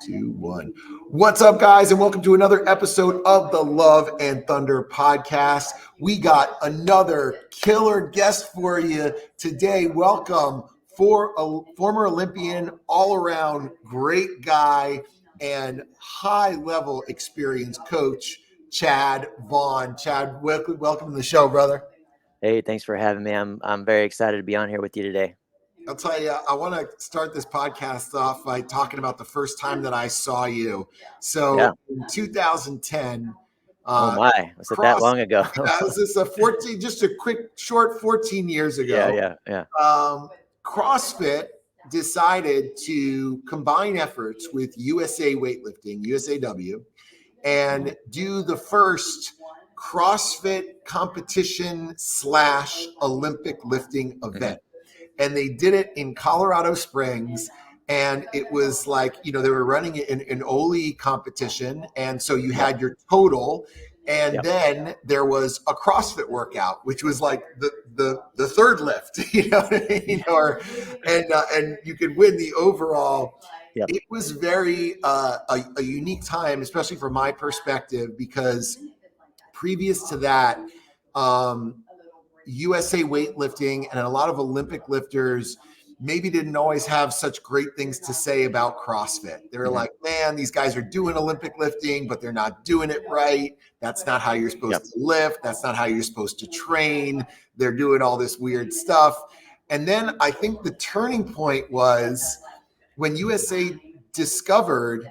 2, 1. What's up, guys, and welcome to another episode of the Love and Thunder podcast. We got another killer guest for you today. Welcome for a former Olympian, all-around great guy, and high-level experience coach, Chad Vaughn. Chad, welcome to the show, brother. Hey, thanks for having me. I'm very excited to be on here with you today. I'll tell you, I want to start this podcast off by talking about the first time that I saw you. So in 2010, oh my, was it that long ago? This is a 14, just a quick, short 14 years ago. Yeah. CrossFit decided to combine efforts with USA Weightlifting, USAW, and do the first CrossFit competition / Olympic lifting event. And they did it in Colorado Springs. And it was like, they were running it in an Oli competition. And so you had your total. And then there was a CrossFit workout, which was like the third lift, what I mean? And you could win the overall. Yep. It was very a unique time, especially from my perspective, because previous to that, USA Weightlifting and a lot of Olympic lifters maybe didn't always have such great things to say about CrossFit. They were like, man, these guys are doing Olympic lifting, but they're not doing it right. That's not how you're supposed to lift. That's not how you're supposed to train. They're doing all this weird stuff. And then I think the turning point was when USA discovered,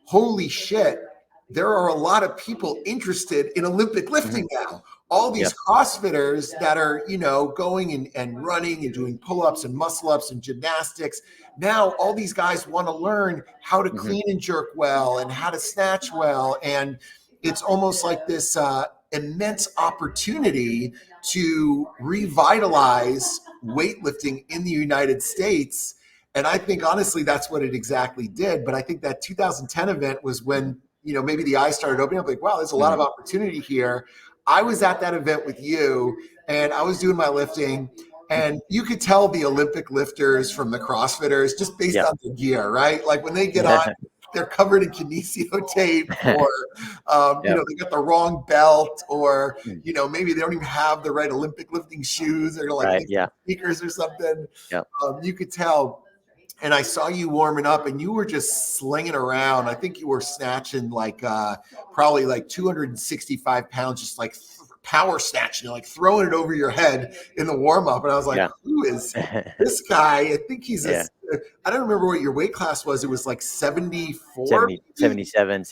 holy shit, there are a lot of people interested in Olympic lifting now. All these CrossFitters that are, going and running and doing pull-ups and muscle-ups and gymnastics. Now, all these guys want to learn how to clean and jerk well and how to snatch well. And it's almost like this immense opportunity to revitalize weightlifting in the United States. And I think, honestly, that's what it exactly did. But I think that 2010 event was when, maybe the eyes started opening up, like, wow, there's a lot of opportunity here. I was at that event with you and I was doing my lifting, and you could tell the Olympic lifters from the CrossFitters just based on the gear, right? Like when they get on, they're covered in kinesio tape or, they got the wrong belt or, maybe they don't even have the right Olympic lifting shoes or sneakers or something. You could tell. And I saw you warming up and you were just slinging around. I think you were snatching probably like 265 pounds, just like power snatching, like throwing it over your head in the warm up. And I was like, who is this guy? I think he's, I don't remember what your weight class was. It was like 74, 77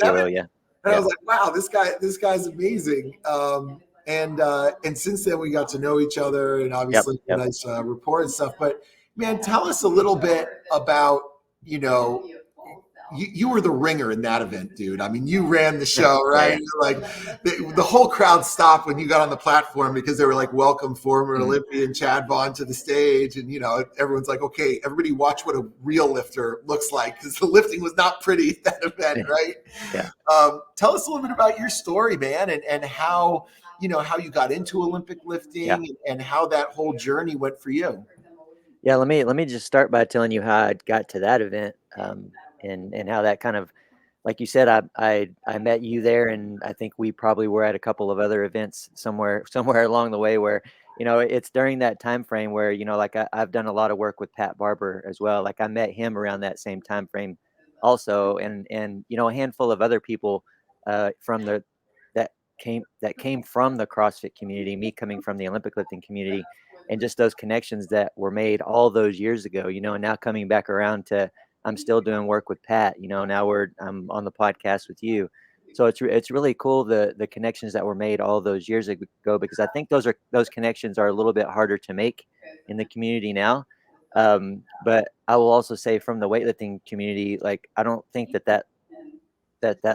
kilo. Yeah. And I was like, wow, this guy's amazing. And since then we got to know each other and obviously a nice rapport and stuff, but man, tell us a little bit about, you were the ringer in that event, dude. I mean, you ran the show, right? Like the whole crowd stopped when you got on the platform because they were like, welcome former Olympian Chad Vaughn to the stage. And, everyone's like, okay, everybody watch what a real lifter looks like, because the lifting was not pretty at that event, right? Tell us a little bit about your story, man, and how, how you got into Olympic lifting and how that whole journey went for you. Yeah, let me just start by telling you how I got to that event, and how that kind of, like you said, I met you there, and I think we probably were at a couple of other events somewhere along the way where, it's during that time frame where, like I've done a lot of work with Pat Barber as well. Like I met him around that same time frame also, and a handful of other people from that came from the CrossFit community, me coming from the Olympic lifting community. And just those connections that were made all those years ago, and now coming back around to, I'm still doing work with Pat, now I'm on the podcast with you. So it's really cool, the connections that were made all those years ago, because I think those connections are a little bit harder to make in the community now. But I will also say from the weightlifting community, like, I don't think that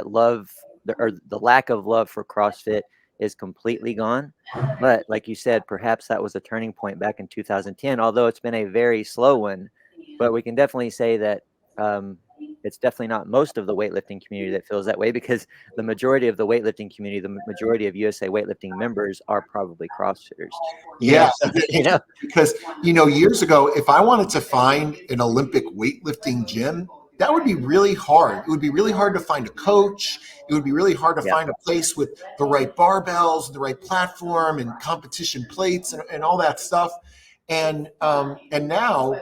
love or the lack of love for CrossFit is completely gone. But like you said, perhaps that was a turning point back in 2010, although it's been a very slow one. But we can definitely say that it's definitely not most of the weightlifting community that feels that way, because the majority of the weightlifting community, the majority of USA Weightlifting members are probably CrossFitters. Because, years ago, if I wanted to find an Olympic weightlifting gym, that would be really hard. It would be really hard to find a coach. It would be really hard to Yeah. find a place with the right barbells, the right platform, and competition plates, and all that stuff. And now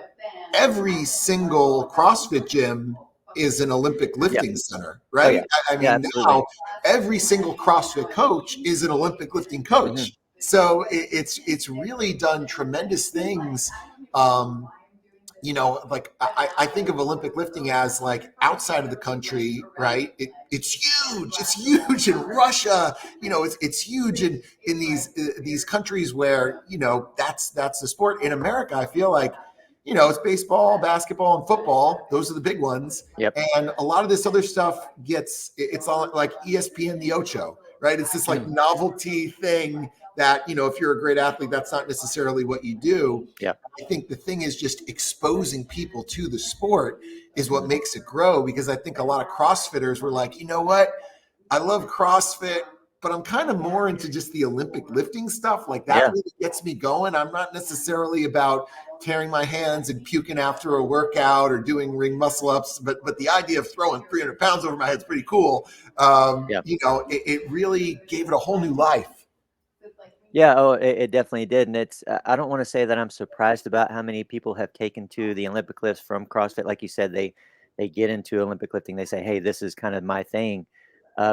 every single CrossFit gym is an Olympic Yeah. lifting center, Oh yeah. right? I Yeah, mean, absolutely. now every single CrossFit coach is an Olympic lifting Hmm. coach. So it's really done tremendous things. Um, like I think of Olympic lifting as like outside of the country, right? It's huge. It's huge in Russia. It's huge in these countries where that's the sport. In America, I feel like it's baseball, basketball, and football. Those are the big ones. Yep. And a lot of this other stuff it's all like ESPN the Ocho, right? It's this like Mm. novelty thing that if you're a great athlete, that's not necessarily what you do. Yeah. I think the thing is just exposing people to the sport is what Mhm. makes it grow, because I think a lot of CrossFitters were like, you know what? I love CrossFit, but I'm kind of more into just the Olympic lifting stuff. Like that Yeah. really gets me going. I'm not necessarily about tearing my hands and puking after a workout or doing ring muscle ups, but the idea of throwing 300 pounds over my head is pretty cool. Yeah. It really gave it a whole new life. Yeah, oh, it definitely did, and I don't wanna say that I'm surprised about how many people have taken to the Olympic lifts from CrossFit. Like you said, they get into Olympic lifting, they say, "Hey, this is kind of my thing,"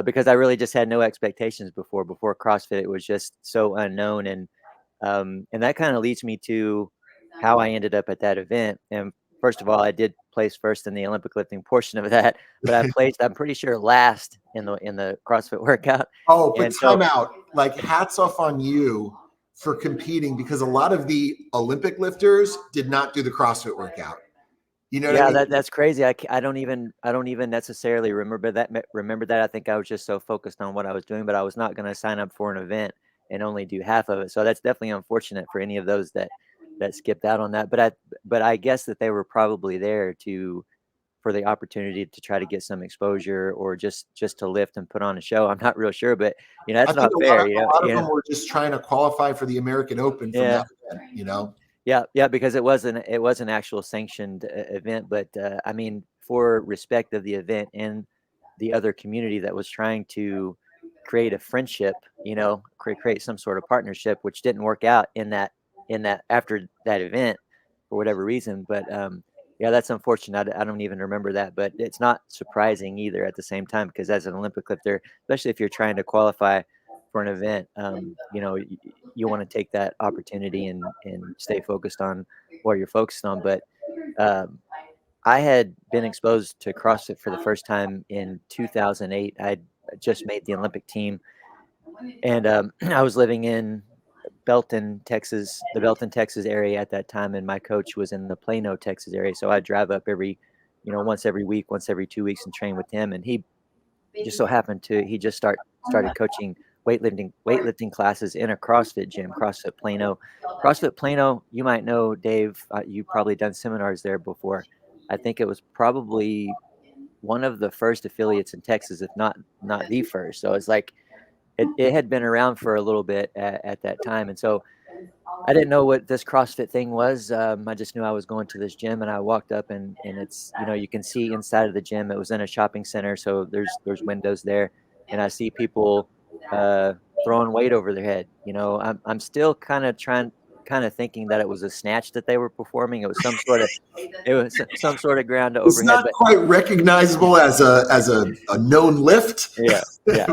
because I really just had no expectations before. Before CrossFit, it was just so unknown, and that kinda leads me to how I ended up at that event. And first of all, I did place first in the Olympic lifting portion of that, but I placed, I'm pretty sure, last in the CrossFit workout, Oh, but and so time out. Like, hats off on you for competing, because a lot of the Olympic lifters did not do the CrossFit workout. You know what I yeah, mean? that's crazy. I don't even necessarily remember that. I think I was just so focused on what I was doing, but I was not gonna sign up for an event and only do half of it. So that's definitely unfortunate for any of those that skipped out on that. But I guess that they were probably there to for the opportunity to try to get some exposure or just to lift and put on a show. I'm not real sure, but I that's think not fair, a lot of them were just trying to qualify for the American Open from Yeah. that event. Yeah, yeah, because it was an actual sanctioned event, but I mean, for respect of the event and the other community that was trying to create a friendship, create some sort of partnership, which didn't work out in that after that event for whatever reason. But yeah, that's unfortunate. I don't even remember that, but it's not surprising either at the same time because as an Olympic lifter, especially if you're trying to qualify for an event, you want to take that opportunity and stay focused on what you're focused on. But um, I had been exposed to CrossFit for the first time in 2008. I'd just made the Olympic team, and I was living in the Belton, Texas area at that time, and my coach was in the Plano, Texas area. So I drive up once every week, once every 2 weeks, and train with him. And he just so happened to he just started coaching weightlifting classes in a CrossFit gym, CrossFit Plano. CrossFit Plano, you might know, Dave, you've probably done seminars there before. I think it was probably one of the first affiliates in Texas, if not the first. So it's like it had been around for a little bit at that time. And so I didn't know what this CrossFit thing was. I just knew I was going to this gym, and I walked up, and it's you can see inside of the gym. It was in a shopping center, so there's windows there, and I see people uh, throwing weight over their head. I'm still kind of thinking that it was a snatch that they were performing. Some sort of ground to It's overhead, not but quite recognizable as a known lift. yeah, yeah.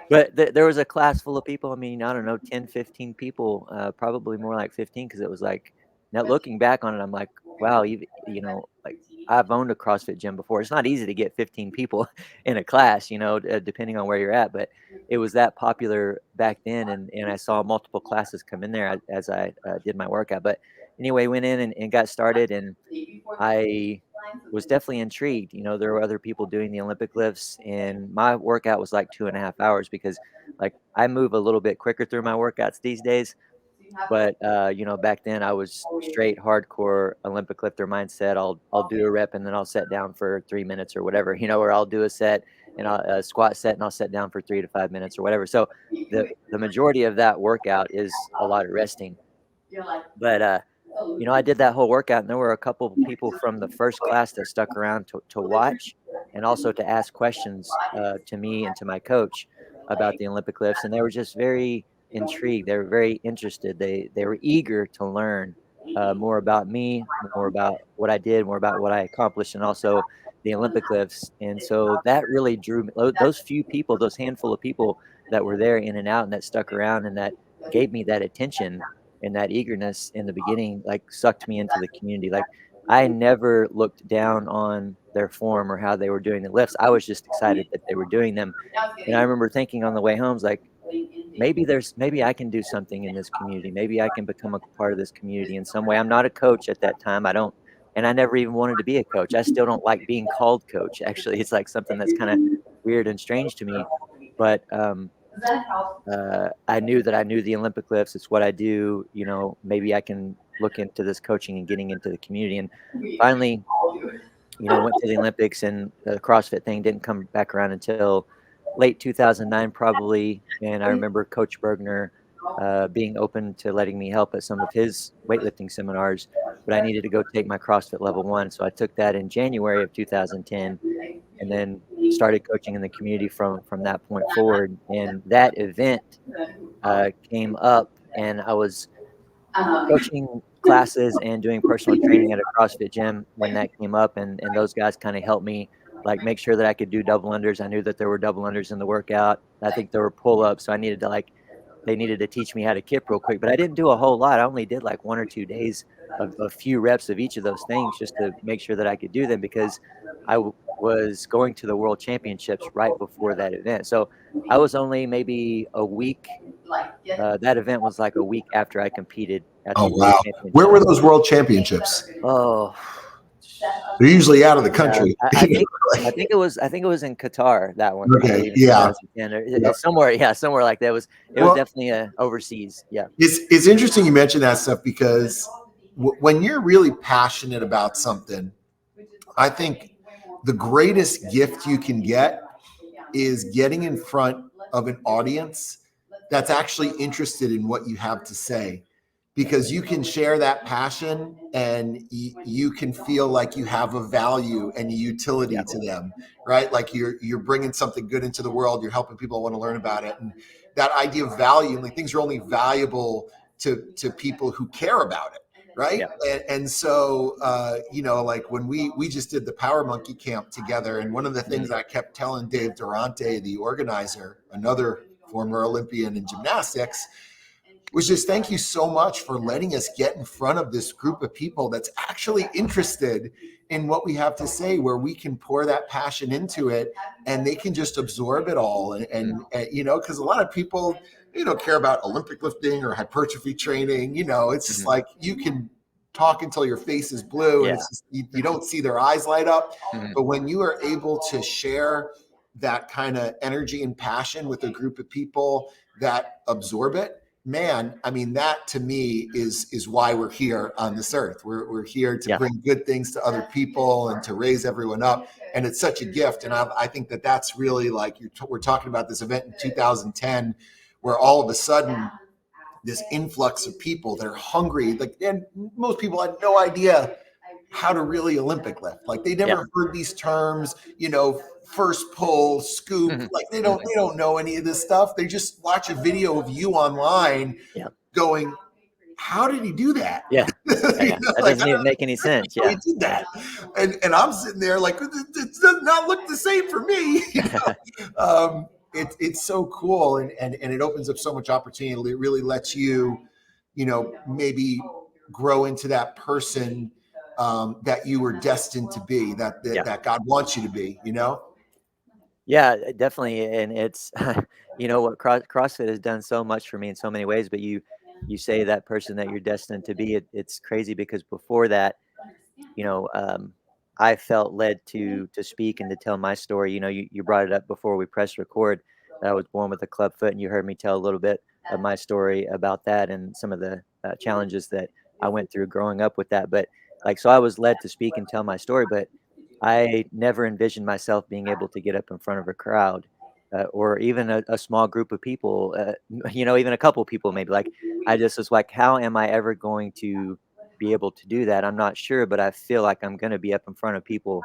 But there was a class full of people. I mean, I don't know, 10, 15 people, probably more like 15, because it was like now looking back on it, I'm like, wow, like I've owned a CrossFit gym before. It's not easy to get 15 people in a class, depending on where you're at, but it was that popular back then, and I saw multiple classes come in there as I did my workout. But anyway, went in and got started, and I was definitely intrigued. There were other people doing the Olympic lifts, and my workout was like 2.5 hours because, like, I move a little bit quicker through my workouts these days. But back then I was straight hardcore Olympic lifter mindset. I'll do a rep and then I'll set down for 3 minutes or whatever, or I'll do a set and I'll squat set and I'll set down for 3 to 5 minutes or whatever. So the majority of that workout is a lot of resting. But I did that whole workout, and there were a couple people from the first class that stuck around to watch and also to ask questions to me and to my coach about the Olympic lifts, and they were just very intrigued. They were very interested. They were eager to learn more about me, more about what I did, more about what I accomplished, and also the Olympic lifts. And so that really drew me. Those few people, those handful of people that were there in and out, and that stuck around, and that gave me that attention and that eagerness in the beginning, like, sucked me into the community. Like, I never looked down on their form or how they were doing the lifts. I was just excited that they were doing them. And I remember thinking on the way home, like, maybe I can do something in this community. Maybe I can become a part of this community in some way. I'm not a coach at that time. I don't, and I never even wanted to be a coach. I still don't like being called coach. Actually, it's like something that's kind of weird and strange to me. But I knew that I knew the Olympic lifts. It's what I do. Maybe I can look into this coaching and getting into the community. And finally, went to the Olympics, and the CrossFit thing didn't come back around until late 2009, probably. And I remember Coach Bergner being open to letting me help at some of his weightlifting seminars, but I needed to go take my CrossFit level 1. So I took that in January of 2010, and then started coaching in the community from that point forward. And that event came up, and I was coaching classes and doing personal training at a CrossFit gym when that came up, and those guys kind of helped me, like, make sure that I could do double unders. I knew that there were double unders in the workout. I think there were pull ups, so I needed to, like, they needed to teach me how to kip real quick, but I didn't do a whole lot. I only did like 1 or 2 days of a few reps of each of those things just to make sure that I could do them, because was going to the World Championships right before that event. So I was only maybe a week. That event was like a week after I competed at Oh the World wow! Where were Championships. those World Championships? Oh, They're usually out of the yeah. country. I think it was in Qatar, that one, I Okay, believe, in yeah. 2010, or Yep. it's somewhere, yeah, somewhere like that. It was Well, definitely overseas. Yeah. it's interesting you mention that stuff because when you're really passionate about something, I think the greatest gift you can get is getting in front of an audience that's actually interested in what you have to say, because you can share that passion and you can feel like you have a value and a utility Yeah. to them, right? Like you're bringing something good into the world, you're helping people want to learn about it. And that idea of value, like, things are only valuable to people who care about it, right? Yeah. And so like when we just did the Power Monkey camp together, and one of the things I kept telling Dave Durante, the organizer, another former Olympian in gymnastics, was just thank you so much for letting us get in front of this group of people that's actually interested in what we have to say, where we can pour that passion into it and they can just absorb it all. And because a lot of people, they don't care about Olympic lifting or hypertrophy training. It's just like you can talk until your face is blue, and Yeah. it's just, you don't see their eyes light up. Mhm. But when you are able to share that kind of energy and passion with a group of people that absorb it, man, I mean, that to me is why we're here on this earth. We're here to Yeah. bring good things to other people and to raise everyone up. And it's such a gift. And I think that that's really like, we're talking about this event in 2010, where all of a sudden this influx of people that are hungry, like, and most people had no idea how to really Olympic lift. Like, they Yeah. never heard these terms, first pull, scoop. Mhm. Like, they don't Mhm. they don't know any of this stuff. They just watch a video of you online Yeah. going, how did he do that? Yeah. Yeah, yeah. That Like, doesn't even make any sense. how he Yeah. did that. And I'm sitting there like, it does not look the same for me. It's so cool, and it opens up so much opportunity. It really lets you, maybe grow into that person that you were destined to be, Yeah. that God wants you to be. Yeah, definitely. And it's, what CrossFit has done so much for me in so many ways, but you say that person that you're destined to be, it's crazy, because before that, you know, um, I felt led to speak and to tell my story. You brought it up before we pressed record, that I was born with a club foot, and you heard me tell a little bit of my story about that and some of the challenges that I went through growing up with that. But, like, so I was led to speak and tell my story, but I never envisioned myself being able to get up in front of a crowd, or even a small group of people, even a couple people maybe. Like, I just was like, how am I ever going to be able to do that. I'm not sure, but I feel like I'm going to be up in front of people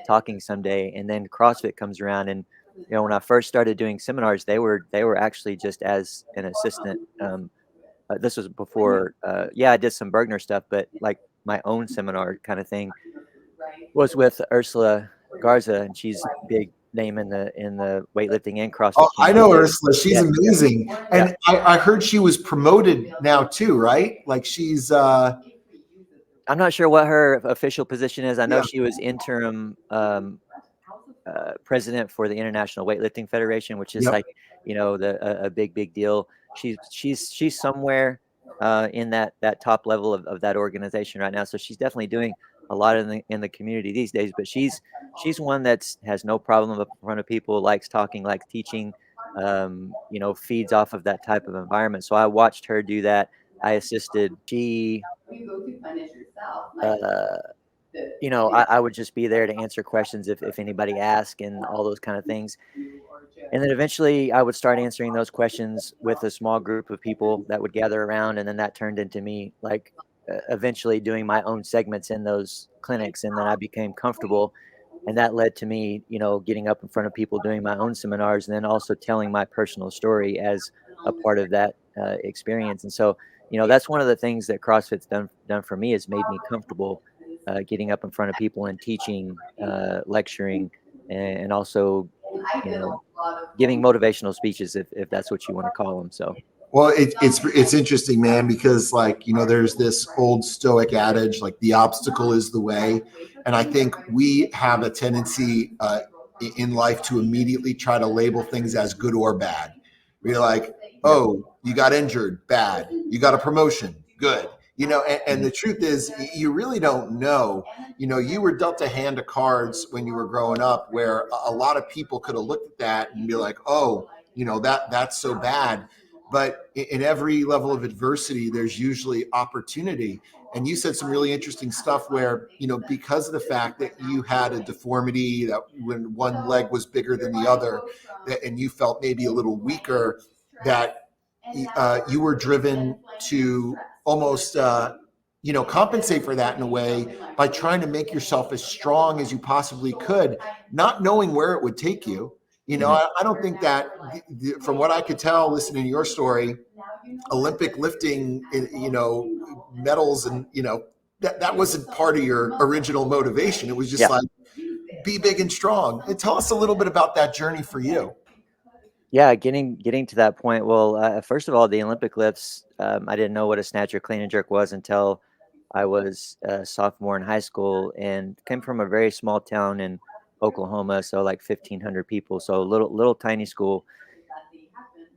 talking someday. And then CrossFit comes around, and when I first started doing seminars, they were actually just as an assistant. This was before, yeah, I did some Bergner stuff, but like my own seminar kind of thing was with Ursula Garza, and she's big name in the weightlifting and Oh, CrossFit I community. know But Ursula. She's yeah, amazing. yeah. And I heard she was promoted now too, right? Like she's I'm not sure what her official position is. I know yeah, she was interim president for the International Weightlifting Federation, which is yep. like, a big deal. She's somewhere in that top level of that organization right now. So she's definitely doing a lot in the community these days. But she's one that's has no problem up in front of people, likes talking, likes teaching, feeds off of that type of environment. So I watched her do that. I assisted. Uh, I would just be there to answer questions if anybody asked and all those kind of things. And then eventually I would start answering those questions with a small group of people that would gather around. And then that turned into me like eventually doing my own segments in those clinics. And then I became comfortable. And that led to me, getting up in front of people, doing my own seminars, and then also telling my personal story as a part of that experience. And so, that's one of the things that CrossFit's done for me, is made me comfortable getting up in front of people and teaching, lecturing, and also, you know, giving motivational speeches, if that's what you want to call them. So Well, it's interesting, man, because like there's this old Stoic adage, like the obstacle is the way, and I think we have a tendency in life to immediately try to label things as good or bad. We're like, yep. oh, you got injured, bad. You got a promotion, good. And Mhm. the truth is, you really don't know. You were dealt a hand of cards when you were growing up, where a lot of people could have looked at that and be like, oh, that's so bad. But in every level of adversity, there's usually opportunity. And you said some really interesting stuff where, because of the fact that you had a deformity, that when one leg was bigger than the other, and you felt maybe a little weaker, that you were driven to almost, compensate for that in a way by trying to make yourself as strong as you possibly could, not knowing where it would take you. Mhm. I don't think that, from what I could tell, listening to your story, Olympic lifting, medals, and that wasn't part of your original motivation. It was just Yeah. like, be big and strong. And tell us a little bit about that journey for you. Yeah, getting to that point. Well, first of all, the Olympic lifts, I didn't know what a snatch or clean and jerk was until I was a sophomore in high school, and came from a very small town in Oklahoma, so like 1,500 people, so little tiny school.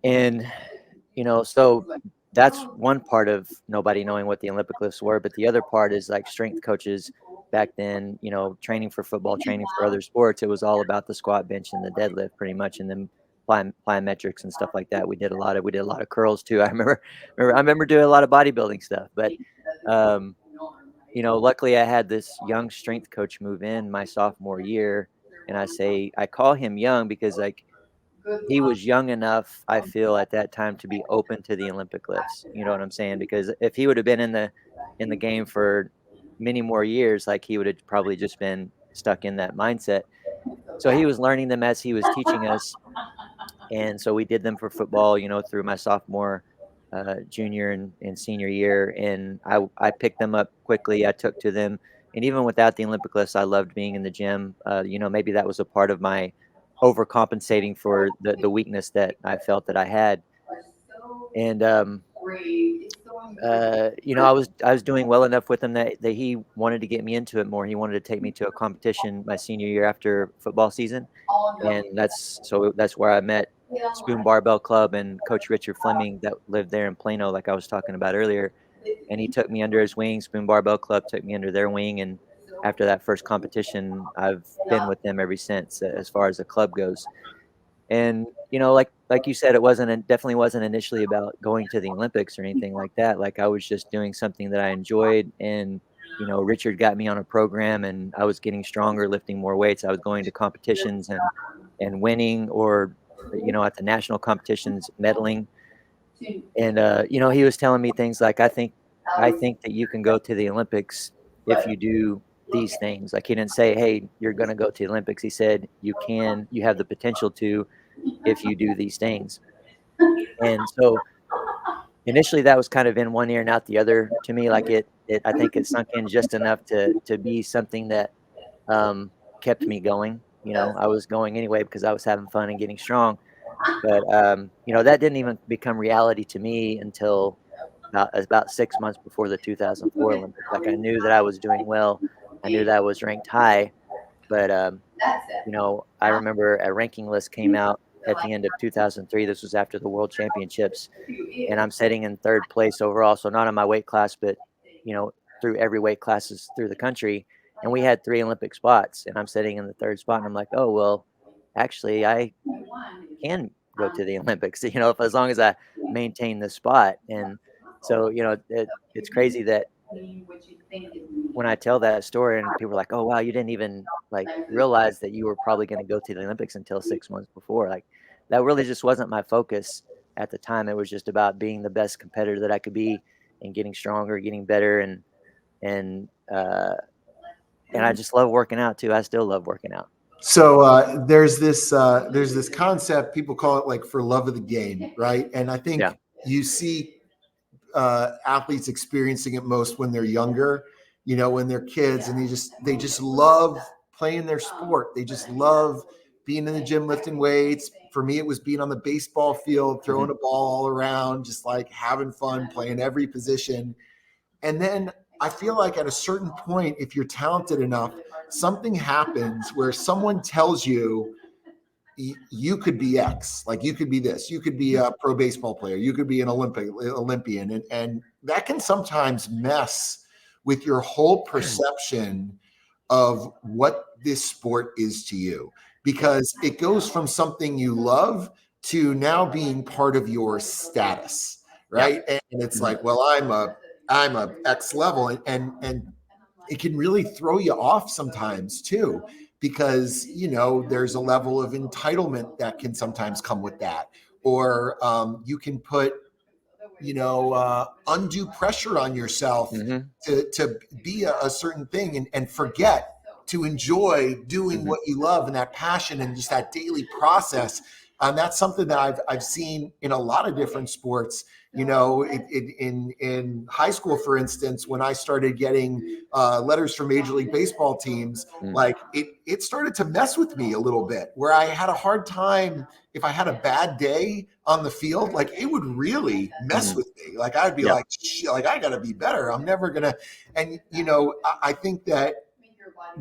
And so that's one part of nobody knowing what the Olympic lifts were, but the other part is like strength coaches back then, training for football, training for other sports. It was all about the squat, bench, and the deadlift pretty much, and then plyometrics and stuff like that. We did a lot of curls too. I remember doing a lot of bodybuilding stuff, but um, luckily I had this young strength coach move in my sophomore year, and I call him young because like he was young enough, I feel, at that time to be open to the Olympic lifts. You know what I'm saying? Because if he would have been in the game for many more years, like he would have probably just been stuck in that mindset. So he was learning them as he was teaching us, and so we did them for football, through my sophomore, junior, and senior year, and I picked them up quickly. I took to them, and even without the Olympic lifts, I loved being in the gym. Maybe that was a part of my overcompensating for the weakness that I felt that I had, and I was doing well enough with him that he wanted to get me into it more. He wanted to take me to a competition my senior year after football season, and that's where I met Spoon Barbell Club and Coach Richard Fleming that lived there in Plano, like I was talking about earlier. And he took me under his wing. Spoon Barbell Club took me under their wing, and after that first competition, I've been with them ever since, as far as the club goes. And like you said, it definitely wasn't initially about going to the Olympics or anything like that. Like I was just doing something that I enjoyed, and Richard got me on a program, and I was getting stronger, lifting more weights. I was going to competitions and winning, or at the national competitions, medaling. And he was telling me things like, I think I think that you can go to the Olympics if you do these things. Like, he didn't say, "Hey, you're gonna go to the Olympics." He said, you have the potential to if you do these things." And so, initially, that was kind of in one ear and out the other to me, like, I think it sunk in just enough to be something that, um, kept me going. I was going anyway because I was having fun and getting strong, but, that didn't even become reality to me until about 6 months before the 2004 Olympics. Like, I knew that I was doing well. I knew that I was ranked high, but, I remember a ranking list came out at the end of 2003. This was after the World Championships, and I'm sitting in 3rd place overall, so not in my weight class, but, you know, through every weight classes through the country, and we had 3 Olympic spots, and I'm sitting in the 3rd spot, and I'm like, "Oh, well, actually, I can go to the Olympics," if as long as I maintain the spot. And so, it's crazy that when I tell that story and people are like, "Oh, wow, you didn't even, like, realize that you were probably gonna go to the Olympics until 6 months before." Like, that really just wasn't my focus at the time. It was just about being the best competitor that I could be and getting stronger, getting better, and, uh, and I just love working out too. I still love working out. So there's this concept, people call it like for love of the game, right? And I Yeah. think you see athletes experiencing it most when they're younger, when they're kids, and they just love playing their sport. They just love being in the gym lifting weights. For me, it was being on the baseball field, throwing Mhm. a ball all around, just like having fun, playing every position. And then I feel like at a certain point, if you're talented enough, something happens where someone tells you you could be X, like you could be this, you could be Mhm. a pro baseball player, you could be an Olympian, and that can sometimes mess with your whole perception of what this sport is to you, Yeah. because it goes from something you love to now being part of your status, Yeah. right? And it's Mhm. like, well, I'm a X level, and it can really throw you off sometimes too, because there's a level of entitlement that can sometimes come with that, or you can put undue pressure on yourself Mhm. to be a certain thing, and forget to enjoy doing Mhm. what you love, and that passion and just that daily process. And that's something that I've seen in a lot of different sports. In high school, for instance, when I started getting letters from Major League Baseball teams, Mm. like it started to mess with me a little bit, where I had a hard time if I had a bad day on the field. Like, it would really mess Mhm. with me. Like, I'd be Yeah. like, like, I gotta be better. I'm never gonna. And I think that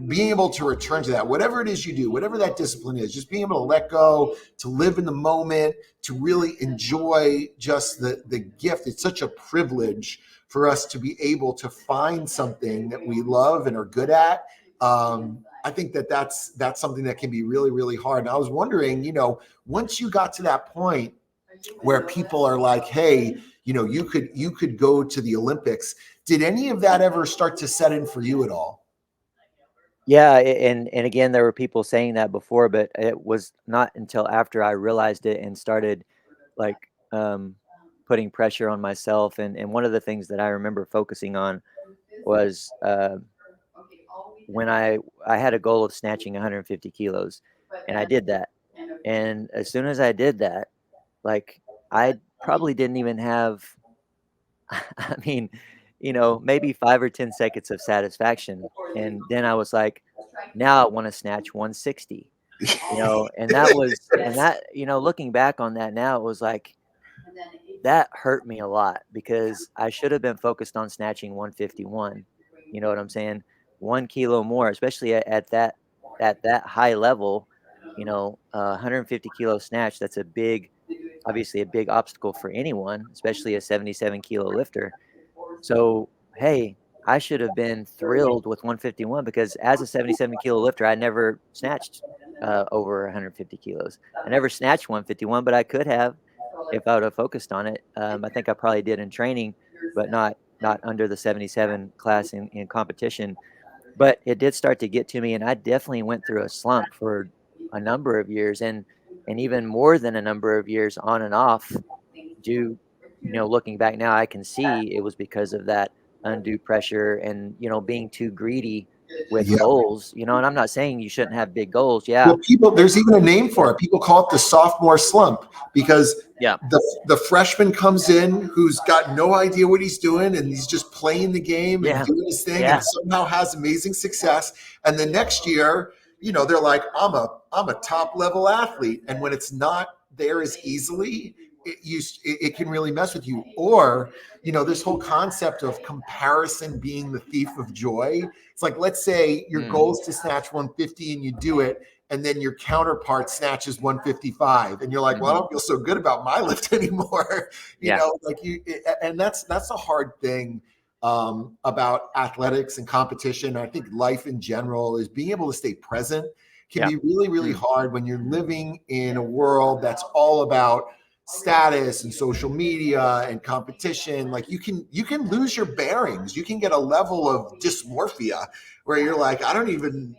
being able to return to that, whatever it is you do, whatever that discipline is, just being able to let go, to live in the moment, to really enjoy just the gift. It's such a privilege for us to be able to find something that we love and are good at. I think that that's something that can be really, really hard. And I was wondering, once you got to that point where people are like, hey, you could go to the Olympics, did any of that ever start to set in for you at all? Yeah, and again, there were people saying that before, but it was not until after I realized it and started, like, putting pressure on myself. And one of the things that I remember focusing on was, when I had a goal of snatching 150 kilos, and I did that. And as soon as I did that, like, I probably didn't even have, I mean, maybe 5 or 10 seconds of satisfaction, and then I was like, "Now I wanna snatch 160." Looking back on that now, it was like, that hurt me a lot because I should have been focused on snatching 151. You know what I'm saying? 1 kilo more, especially at that high level. 150 kilo snatch, that's obviously a big obstacle for anyone, especially a 77 kilo lifter. So, hey, I should have been thrilled with 151 because as a 77 kilo lifter, I never snatched over 150 kilos. I never snatched 151, but I could have if I would have focused on it. I think I probably did in training, but not under the 77 class in competition. But it did start to get to me, and I definitely went through a slump for a number of years, and even more than a number of years on and off, due looking back now, I can see it was because of that undue pressure and, being too greedy with Yeah. goals, and I'm not saying you shouldn't have big goals. Yeah. Well, there's even a name for it. People call it the sophomore slump because Yeah. the freshman comes in who's got no idea what he's doing and he's just playing the game and Yeah. doing his thing and Yeah. somehow has amazing success. And the next year, they're like, I'm a top level athlete. And when it's not there as easily, it can really mess with you. Or, this whole concept of comparison being the thief of joy. It's like, let's say your Mm. goal is to snatch 150 and you do it, and then your counterpart snatches 155 and you're like, well, I Hmm. don't feel so good about my lift anymore. Yeah. And that's a hard thing about athletics and competition. I think life in general is being able to stay present can Yeah. be really, really Mm. hard when you're living in a world that's all about status and social media and competition. Like you can lose your bearings. You can get a level of dysmorphia where you're like, I don't even,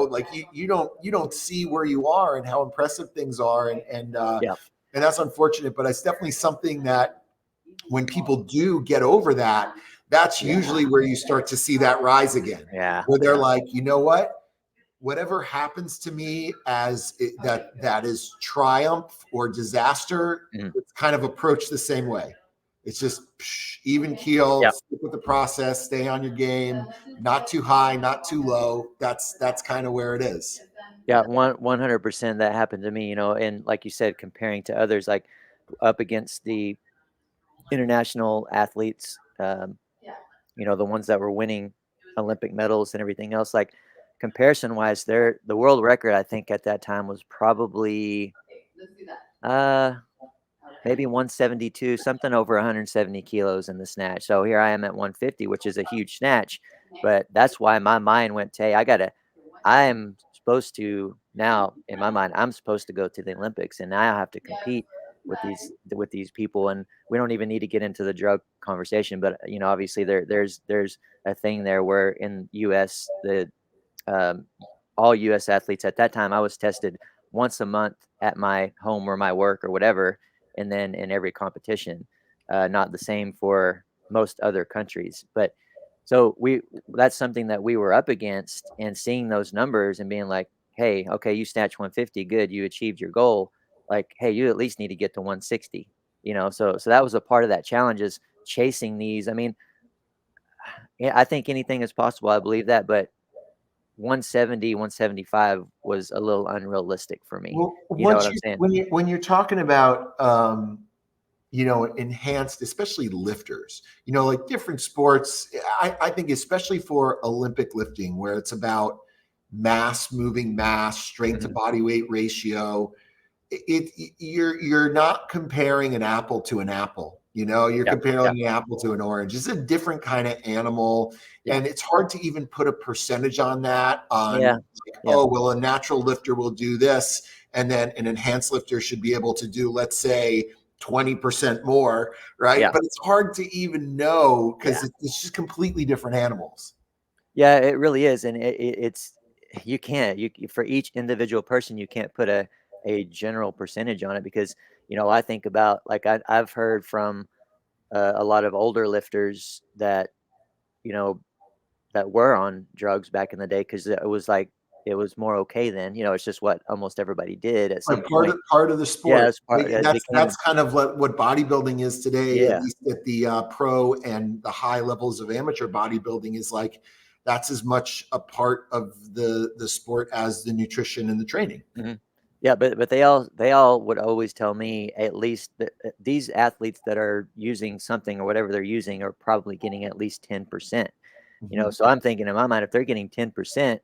like you don't see where you are and how impressive things are. Yeah. And that's unfortunate, but it's definitely something that when people do get over that, that's usually where you start to see that rise again, Yeah. where they're Yeah. like, whatever happens to me that is triumph or disaster, Mm. it's kind of approached the same way. It's just even keel, Yeah. stick with the process, stay on your game, not too high, not too low. That's kind of where it is. Yeah. 100% that happened to me, and like you said, comparing to others, like up against the international athletes, the ones that were winning Olympic medals and everything else, like comparison wise, the world record I think at that time was probably uh maybe 172, something over 170 kilos in the snatch. So here I am at 150, which is a huge snatch. But that's why my mind went to, hey, I'm supposed to now in my mind, I'm supposed to go to the Olympics and now I have to compete with these people. And we don't even need to get into the drug conversation, but obviously there's a thing there where in US um, all US athletes at that time I was tested once a month at my home or my work or whatever, and then in every competition. Not the same for most other countries, but so that's something that we were up against, and seeing those numbers and being like, hey, okay, you snatched 150, good, you achieved your goal. Like, hey, you at least need to get to 160. So that was a part of that challenge, is chasing these. I mean, yeah, I think anything is possible. I believe that, but 170, 175 was a little unrealistic for me. Well, You know what once I'm you saying? when you're talking about enhanced, especially lifters, like different sports, I think especially for Olympic lifting, where it's about moving mass, strength to Mhm. body weight ratio, you're not comparing an apple to an apple. You're Yeah, yeah, comparing an apple to an orange. It's a different kind of animal, yeah, and it's hard to even put a percentage on that. On yeah, like, yeah, oh well, a natural lifter will do this, and then an enhanced lifter should be able to do, let's say, 20% more, right? yeah, But it's hard to even know yeah. because it's just completely different animals. Yeah, it really is, and it's you can't for each individual person, you can't put a general percentage on it because, I think about, like, I've heard from a lot of older lifters that, you know, that were on drugs back in the day, because it was like it was more okay then. It's just what almost everybody did at some Like part of point. part of the Yeah, sport. that's part. It That's became. kind of what bodybuilding is today, at Yeah. least at the pro and the high levels of amateur bodybuilding is like that's as much a part of the sport as the nutrition and the training. Mhm. Yeah, but they all would always tell me, at least that these athletes that are using something or whatever they're using are probably getting at least 10%. Mhm. So I'm thinking in my mind, if they're getting 10%,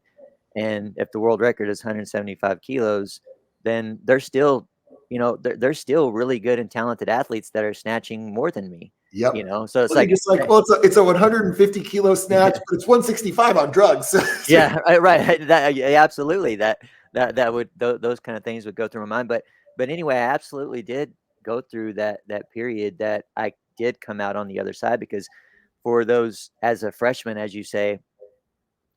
and if the world record is 175 kilos, then they're still really good and talented athletes that are snatching more than me. Yep. So it's Well, you're like, just like, well, it's a 150-kilo snatch, but it's 165 on drugs. yeah, right. That, yeah, absolutely. That would those kind of things would go through my mind. But anyway, I absolutely did go through that period that I did come out on the other side, because for those, as a freshman, as you say,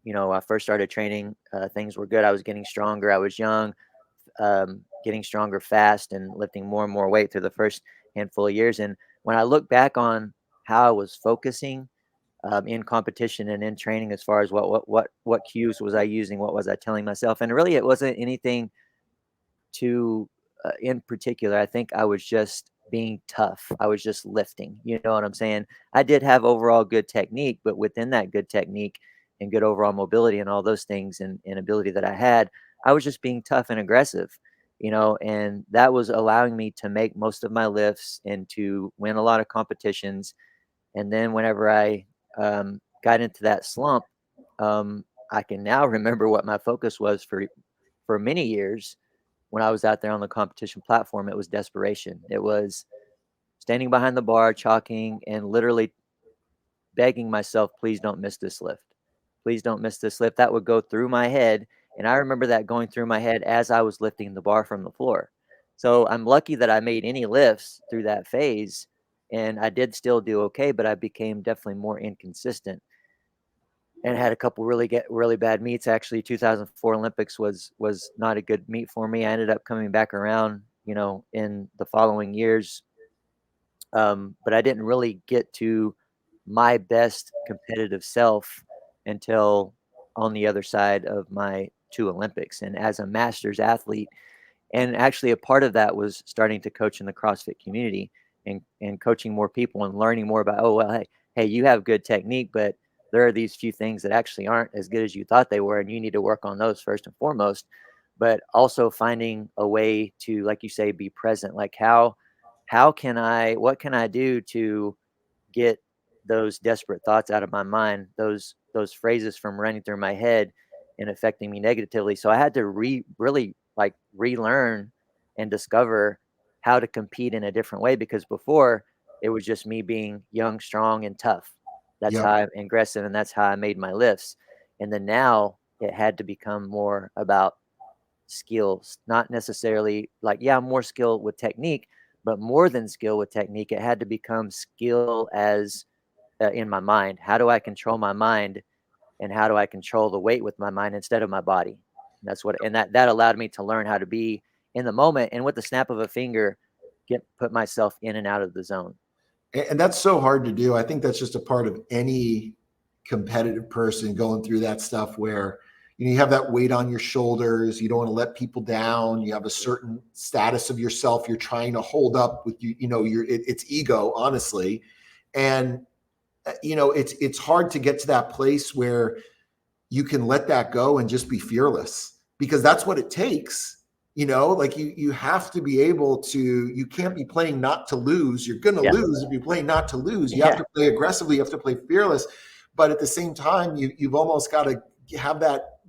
I first started training. Things were good. I was getting stronger. I was young, getting stronger fast, and lifting more and more weight through the first handful of years. And when I look back on how I was focusing in competition and in training, as far as what cues was I using, what was I telling myself, and really it wasn't anything to in particular. I think I was just being tough. I was just lifting. You know what I'm saying? I did have overall good technique, but within that good technique and good overall mobility and all those things and ability that I had, I was just being tough and aggressive, you know, and that was allowing me to make most of my lifts and to win a lot of competitions. And then whenever I got into that slump, I can now remember what my focus was for many years when I was out there on the competition platform. It was desperation. It was standing behind the bar, chalking, and literally begging myself, please don't miss this lift. Please don't miss this lift. That would go through my head. And I remember that going through my head as I was lifting the bar from the floor. So I'm lucky that I made any lifts through that phase. And I did still do okay, but I became definitely more inconsistent and had a couple really bad meets. Actually, 2004 Olympics was not a good meet for me. I ended up coming back around, you know, in the following years, but I didn't really get to my best competitive self until on the other side of my two Olympics. And as a masters athlete, and actually a part of that was starting to coach in the CrossFit community and coaching more people and learning more about, oh, well, hey, you have good technique, but there are these few things that actually aren't as good as you thought they were, and you need to work on those first and foremost. But also finding a way to, like you say, be present. Like how can what can I do to get those desperate thoughts out of my mind, those phrases from running through my head and affecting me negatively. So I had to really like relearn and discover how to compete in a different way, because before it was just me being young, strong, and tough. That's how Yep. I'm aggressive, and that's how I made my lifts. And then now it had to become more about skills, not necessarily like, yeah, more skill with technique, but more than skill with technique. It had to become skill as in my mind. How do I control my mind, and how do I control the weight with my mind instead of my body? That's what, and that allowed me to learn how to be in the moment and with the snap of a finger, put myself in and out of the zone. And that's so hard to do. I think that's just a part of any competitive person going through that stuff where you have that weight on your shoulders. You don't want to let people down. You have a certain status of yourself you're trying to hold up with it's ego, honestly. And it's hard to get to that place where you can let that go and just be fearless, because that's what it takes. Like you have to be able to, you can't be playing not to lose. You're going to Yeah. lose if you play not to lose. You have Yeah. to play aggressively. You have to play fearless. But at the same time, you've almost got to have that,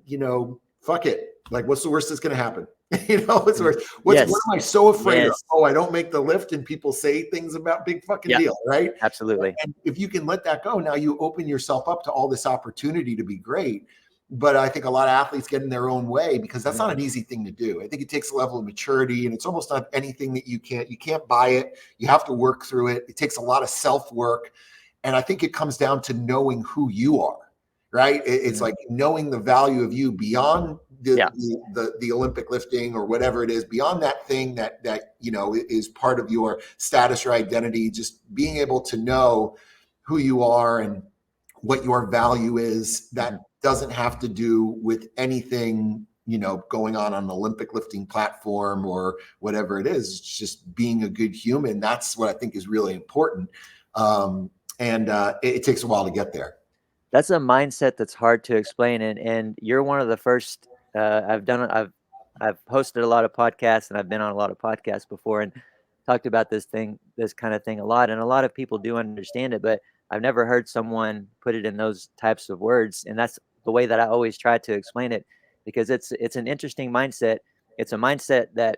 fuck it. Like, what's the worst that's going to happen? What's the worst? What Yes. am I so afraid of? Yes. Oh, I don't make the lift and people say things about, big fucking Yeah. deal, right? Absolutely. And if you can let that go, now you open yourself up to all this opportunity to be great. But I think a lot of athletes get in their own way, because that's not an easy thing to do. I think it takes a level of maturity, and it's almost not anything that you can't buy it. You have to work through it. It takes a lot of self-work. And I think it comes down to knowing who you are, right? It's like knowing the value of you beyond the Olympic lifting or whatever it is, beyond that thing that is part of your status or identity. Just being able to know who you are and what your value is, that doesn't have to do with anything going on an Olympic lifting platform or whatever it is. It's just being a good human. That's what I think is really important. And it takes a while to get there. That's a mindset that's hard to explain, and you're one of the first. I've hosted a lot of podcasts, and I've been on a lot of podcasts before, and talked about this kind of thing a lot, and a lot of people do understand it, but I've never heard someone put it in those types of words, and that's the way that I always try to explain it, because it's an interesting mindset. It's a mindset that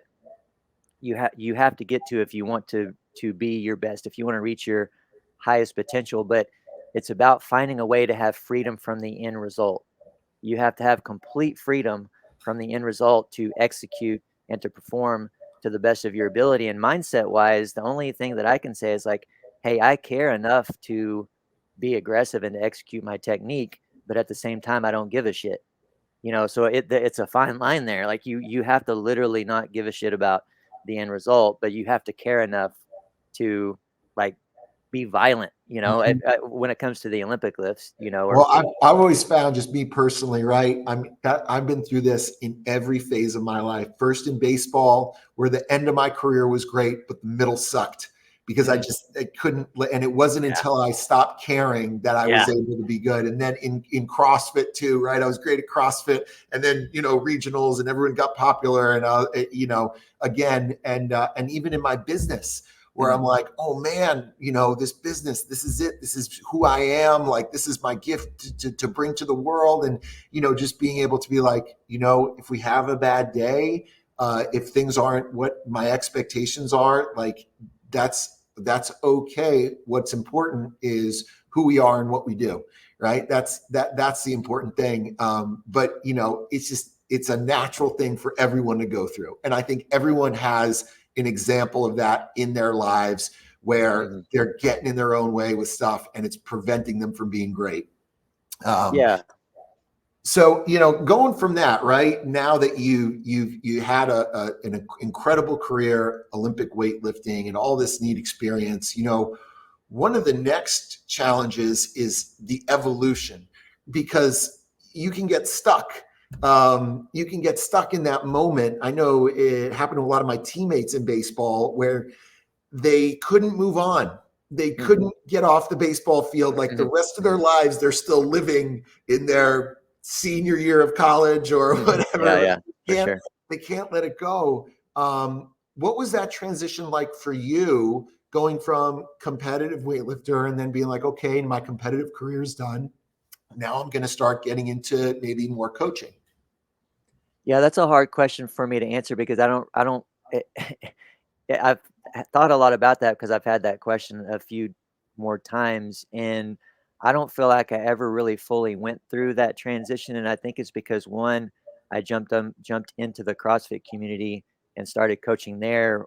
you have to get to if you want to be your best, if you want to reach your highest potential. But it's about finding a way to have freedom from the end result. You have to have complete freedom from the end result to execute and to perform to the best of your ability. And mindset wise, the only thing that I can say is like, hey, I care enough to be aggressive and to execute my technique, but at the same time, I don't give a shit. So it's a fine line there. Like you have to literally not give a shit about the end result, but you have to care enough to like be violent, Mhm. when it comes to the Olympic lifts, Well, I've always found, just me personally, right? I've been through this in every phase of my life. First in baseball, where the end of my career was great, but the middle sucked because Mhm. I couldn't, and it wasn't Yeah. until I stopped caring that I was Yeah. able to be good. And then in CrossFit too, right? I was great at CrossFit, and then regionals, and everyone got popular, and again, and even in my business, where Mhm. I'm like, oh man, this business, this is it. This is who I am. Like, this is my gift to bring to the world. And, just being able to be like, if we have a bad day, if things aren't what my expectations are, like, that's okay. What's important is who we are and what we do. Right. That's the important thing. But it's a natural thing for everyone to go through. And I think everyone has an example of that in their lives where Mhm. they're getting in their own way with stuff and it's preventing them from being great. Um, Yeah. so going from that, right now that you had an incredible career, Olympic weightlifting, and all this neat experience, one of the next challenges is the evolution, because you can get stuck. You can get stuck in that moment. I know it happened to a lot of my teammates in baseball, where they couldn't move on. They Mhm. couldn't get off the baseball field. Like, the Mhm. rest of their Mhm. lives, they're still living in their senior year of college or Mhm. Yeah, whatever. yeah, They for can't, sure. they can't let it go. What was that transition like for you, going from competitive weightlifter and then being like, okay, my competitive career is done. Now I'm going to start getting into maybe more coaching. Yeah, that's a hard question for me to answer because I don't eh yeah, I've thought a lot about that because I've had that question a few more times, and I don't feel like I ever really fully went through that transition, and I think it's because, 1, I jumped into the CrossFit community and started coaching there.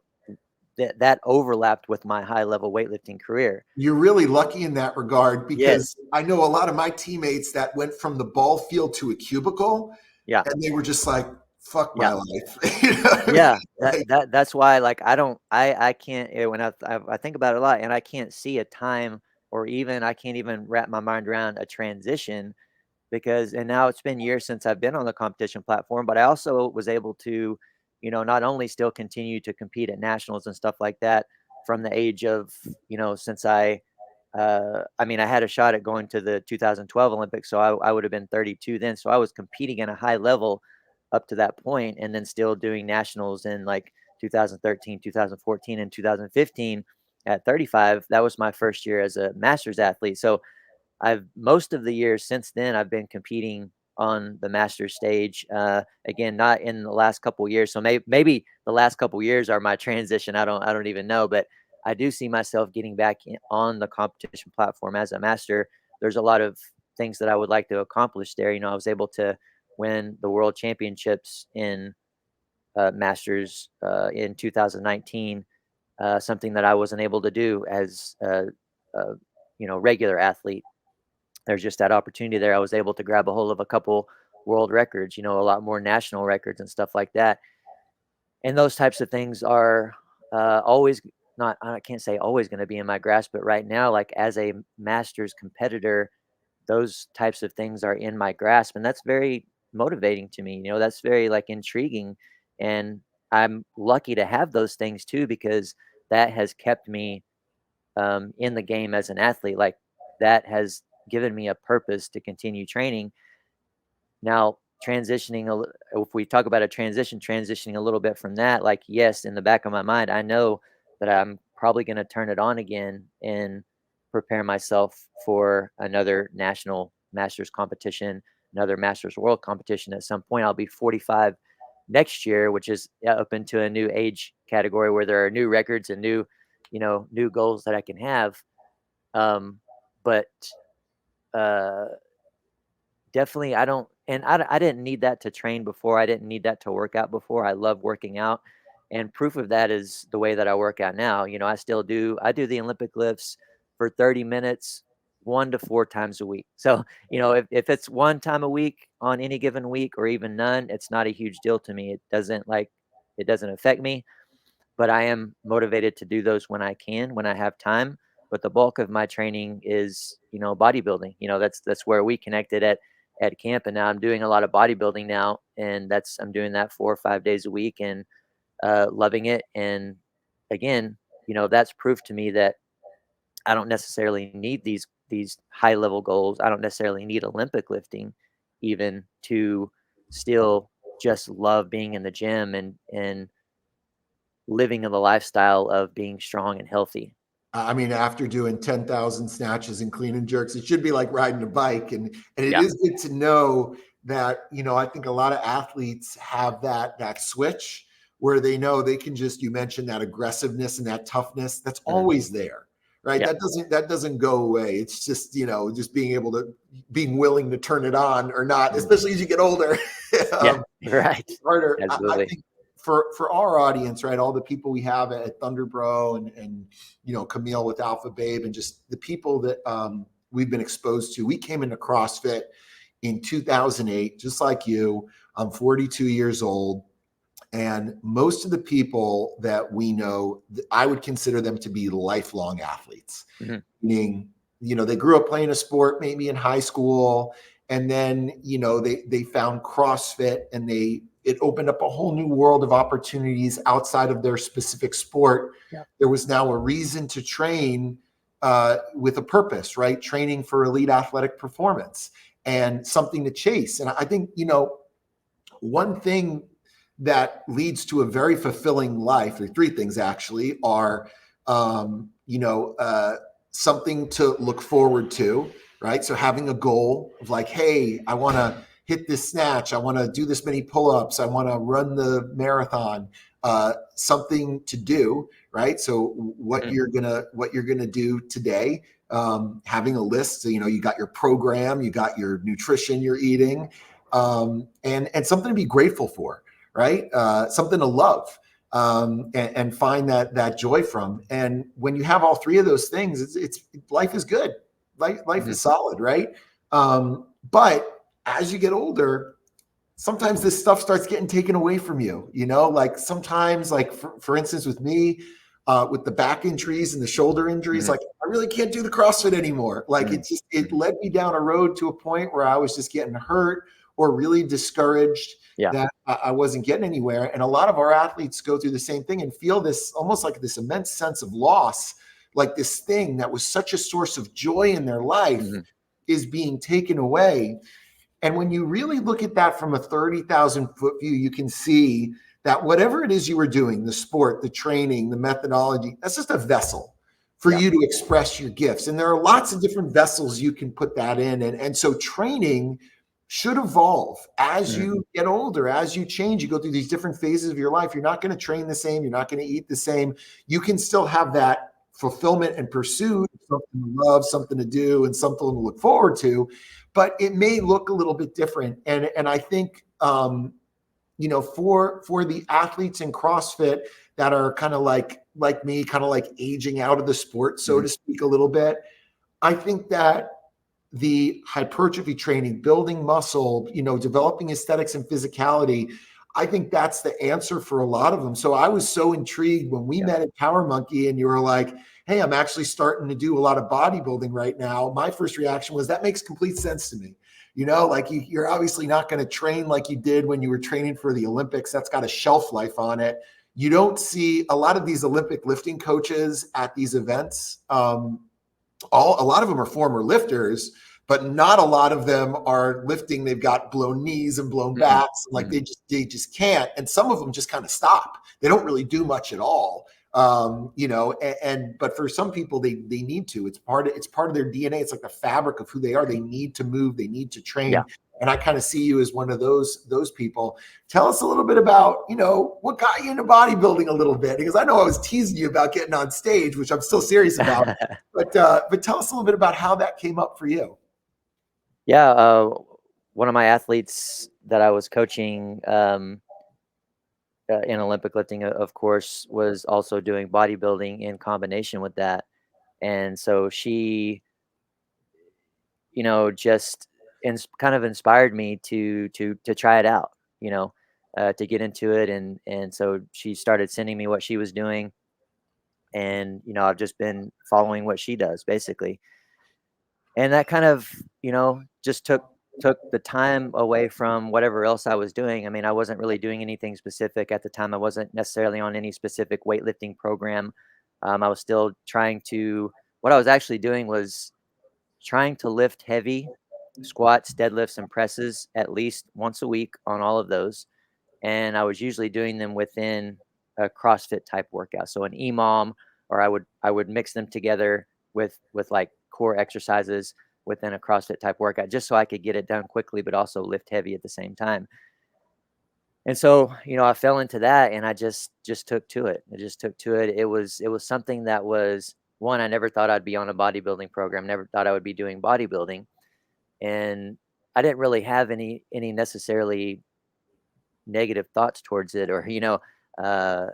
That overlapped with my high level weightlifting career. You're really lucky in that regard, because Yes. I know a lot of my teammates that went from the ball field to a cubicle, Yeah. and they were just like, fuck my Yeah. life. You know what I mean? Yeah, Like, that's why, like, I can't, when I think about it a lot, and I can't see a time, or even I can't even wrap my mind around a transition, because and now it's been years since I've been on the competition platform, but I also was able to, not only still continue to compete at nationals and stuff like that from the age of, since I mean, I had a shot at going to the 2012 Olympics, so I would have been 32 then. So I was competing at a high level up to that point, and then still doing nationals in like 2013, 2014, and 2015 at 35. That was my first year as a master's athlete. So I've most of the years since then, I've been competing on the master stage. Again, not in the last couple years. So maybe the last couple years are my transition. I don't even know, but I do see myself getting back on the competition platform as a master. There's a lot of things that I would like to accomplish there. I was able to win the world championships in masters in 2019. Something that I wasn't able to do as a regular athlete. There's just that opportunity there. I was able to grab a hold of a couple world records, a lot more national records and stuff like that. And those types of things are always not, I can't say always going to be in my grasp, but right now, like as a masters competitor, those types of things are in my grasp. And that's very motivating to me. That's very like intriguing. And I'm lucky to have those things too, because that has kept me in the game as an athlete. Like that has given me a purpose to continue training. Now, if we talk about a transitioning a little bit from that, like yes, in the back of my mind, I know that I'm probably going to turn it on again and prepare myself for another national masters competition, another masters world competition. At some point, I'll be 45 next year, which is up into a new age category where there are new records and new goals that I can have. But uh, definitely I don't, and I didn't need that to train before. I didn't need that to work out before. I love working out, and proof of that is the way that I work out now. I do the Olympic lifts for 30 minutes, 1 to 4 times a week. So, if it's 1 time a week on any given week or even none, it's not a huge deal to me. It doesn't affect me, but I am motivated to do those when I can, when I have time. but the bulk of my training is, bodybuilding. That's where we connected at camp, and now I'm doing a lot of bodybuilding now, and I'm doing that 4 or 5 days a week, and loving it. And again, that's proof to me that I don't necessarily need these high level goals. I don't necessarily need Olympic lifting even to still just love being in the gym and living in the lifestyle of being strong and healthy. I mean, after doing 10,000 snatches and clean and jerks, it should be like riding a bike. And it Yeah. is good to know that, I think a lot of athletes have that switch where they know they can just, you mentioned that aggressiveness and that toughness, that's Mhm. always there, right? Yeah. That doesn't go away. It's just, just being willing to turn it on or not, Mhm. especially as you get older. Yeah. um, Right. Harder. I Absolutely. think for our audience, right, all the people we have at Thundr Bro and Camille with Alpha Babe and just the people that we've been exposed to. We came into CrossFit in 2008, just like you. I'm 42 years old. And most of the people that we know, I would consider them to be lifelong athletes, Mhm. meaning, they grew up playing a sport, maybe in high school, and then, they found CrossFit and it opened up a whole new world of opportunities outside of their specific sport. Yeah. There was now a reason to train with a purpose, right? Training for elite athletic performance and something to chase. And I think, one thing that leads to a very fulfilling life, or three things actually, are something to look forward to, right? So having a goal of like, hey, I want to hit this snatch, I want to do this many pull-ups, I want to run the marathon, something to do, right? So what Mhm. you're gonna do today, having a list. So, you got your program, you got your nutrition you're eating, and something to be grateful for, right? Something to love, and find that joy from. And when you have all three of those things, it's life is good. Life Mhm. is solid, right? But as you get older, sometimes this stuff starts getting taken away from you. Like sometimes, like for instance, with me, with the back injuries and the shoulder injuries, Mhm. like I really can't do the CrossFit anymore. Like Mhm. it Mhm. led me down a road to a point where I was just getting hurt or really discouraged Yeah. that I wasn't getting anywhere. And a lot of our athletes go through the same thing and feel this almost like this immense sense of loss, like this thing that was such a source of joy in their life Mhm. is being taken away. And when you really look at that from a 30,000 foot view, you can see that whatever it is you were doing, the sport, the training, the methodology, that's just a vessel for Yeah. you to express your gifts. And there are lots of different vessels you can put that in. And so training should evolve as Mhm. you get older, as you change, you go through these different phases of your life. You're not going to train the same. You're not going to eat the same. You can still have that fulfillment and pursuit, something to love, something to do, and something to look forward to, but it may look a little bit different. And I think for the athletes in CrossFit that are kind of like me, kind of like aging out of the sport, so Mhm. to speak, a little bit, I think that the hypertrophy training, building muscle, developing aesthetics and physicality, I think that's the answer for a lot of them. So I was so intrigued when we Yeah. met at Power Monkey and you were like, hey, I'm actually starting to do a lot of bodybuilding right now. My first reaction was, that makes complete sense to me. Like you're obviously not going to train like you did when you were training for the Olympics. That's got a shelf life on it. You don't see a lot of these Olympic lifting coaches at these events. A lot of them are former lifters, but not a lot of them are lifting. They've got blown knees and blown Mhm. backs, and like Mhm. they just can't. And some of them just kind of stop. They don't really do much at all. But for some people, they need to. It's part of their DNA. It's like the fabric of who they are. They need to move. They need to Yeah. train. And I kind of see you as one of those people. Tell us a little bit about, what got you into bodybuilding a little bit, because I know I was teasing you about getting on stage, which I'm still serious about. But tell us a little bit about how that came up for you. Yeah. One of my athletes that I was coaching in Olympic lifting, of course, was also doing bodybuilding in combination with that. And so she, just kind of inspired me to try it out, to get into it. And so she started sending me what she was doing. And, I've just been following what she does basically. And that kind of, just took the time away from whatever else I was doing. I mean, I wasn't really doing anything specific at the time. I wasn't necessarily on any specific weightlifting program. I was still what I was actually doing was trying to lift heavy squats, deadlifts, and presses at least once a week on all of those. And I was usually doing them within a CrossFit type workout. So an EMOM, or I would mix them together with like core exercises within a CrossFit type workout, just so I could get it done quickly, but also lift heavy at the same time. And so, I fell into that, and I just took to it. I just took to it. It was something that was one, I never thought I'd be on a bodybuilding program, never thought I would be doing bodybuilding. And I didn't really have any necessarily negative thoughts towards it, or uh,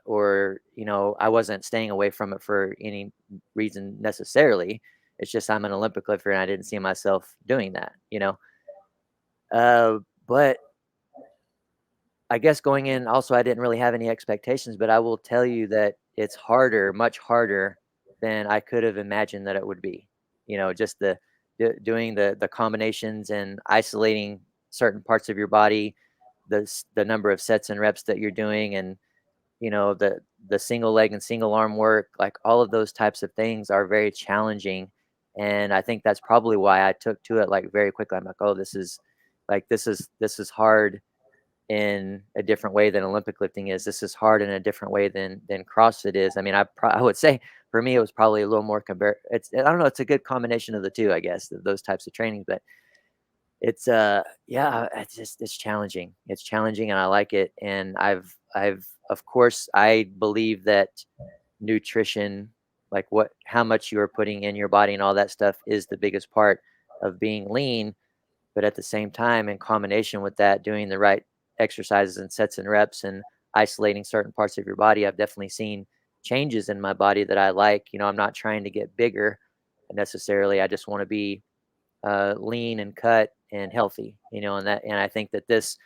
I wasn't staying away from it for any reason necessarily. It's just I'm an Olympic lifter, and I didn't see myself doing that. But I guess going in also, I didn't really have any expectations, but I will tell you that it's harder, much harder than I could have imagined that it would be. Just doing the combinations and isolating certain parts of your body, the number of sets and reps that you're doing, and the single leg and single arm work, like all of those types of things are very challenging. And I think that's probably why I took to it like very quickly. I'm like, oh, this is hard in a different way than Olympic lifting is. This is hard in a different way than CrossFit is. I mean, I would say for me, it was probably a little more I don't know. It's a good combination of the two, I guess, those types of training, but it's yeah, it's challenging. It's challenging, and I like it. And of course, I believe that nutrition, like how much you are putting in your body and all that stuff, is the biggest part of being lean. But at the same time, in combination with that, doing the right exercises and sets and reps and isolating certain parts of your body, I've definitely seen changes in my body that I like. I'm not trying to get bigger necessarily. I just want to be lean and cut and healthy, and I think that this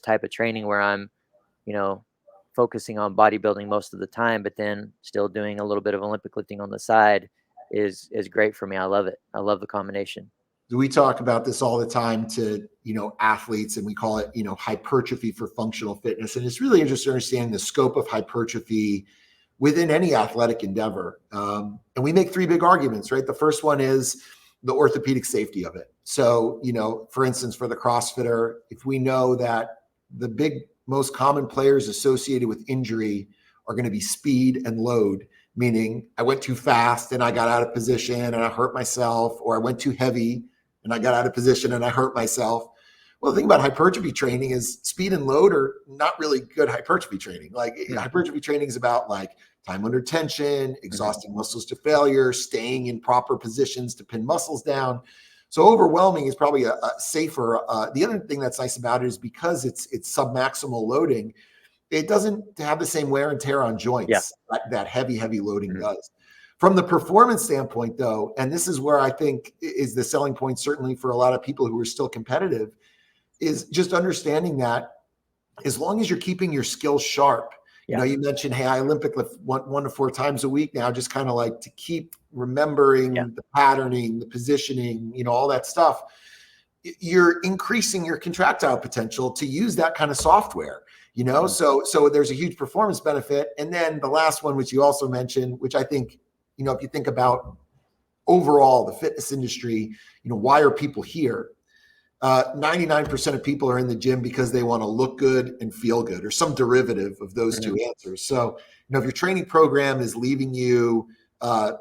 type of training where I'm, you know, focusing on bodybuilding most of the time, but then still doing a little bit of Olympic lifting on the side is great for me. I love it. I love the combination. We talk about this all the time to, athletes, and we call it, hypertrophy for functional fitness. And it's really interesting understanding the scope of hypertrophy within any athletic endeavor. And we make three big arguments, right? The first one is the orthopedic safety of it. So, for instance, for the CrossFitter, if we know that the big, most common players associated with injury are going to be speed and load, meaning I went too fast and I got out of position and I hurt myself, or I went too heavy and I got out of position and I hurt myself. Well, the thing about hypertrophy training is speed and load are not really good hypertrophy training. Like hypertrophy training is about like time under tension, exhausting muscles to failure, staying in proper positions to pin muscles down. So overwhelming is probably a safer. The other thing that's nice about it is because it's submaximal loading, it doesn't have the same wear and tear on joints that heavy loading does. From the performance standpoint, though, and this is where I think is the selling point, certainly for a lot of people who are still competitive, is just understanding that as long as you're keeping your skills sharp, you mentioned, hey, I Olympic lift 1 to 4 times a week now, just kind of like to keep remembering the patterning, the positioning, all that stuff. You're increasing your contractile potential to use that kind of software, so there's a huge performance benefit. And then the last one, which you also mentioned, which I think, if you think about overall the fitness industry, why are people here? 99% of people are in the gym because they want to look good and feel good, or some derivative of those two answers. So, if your training program is leaving you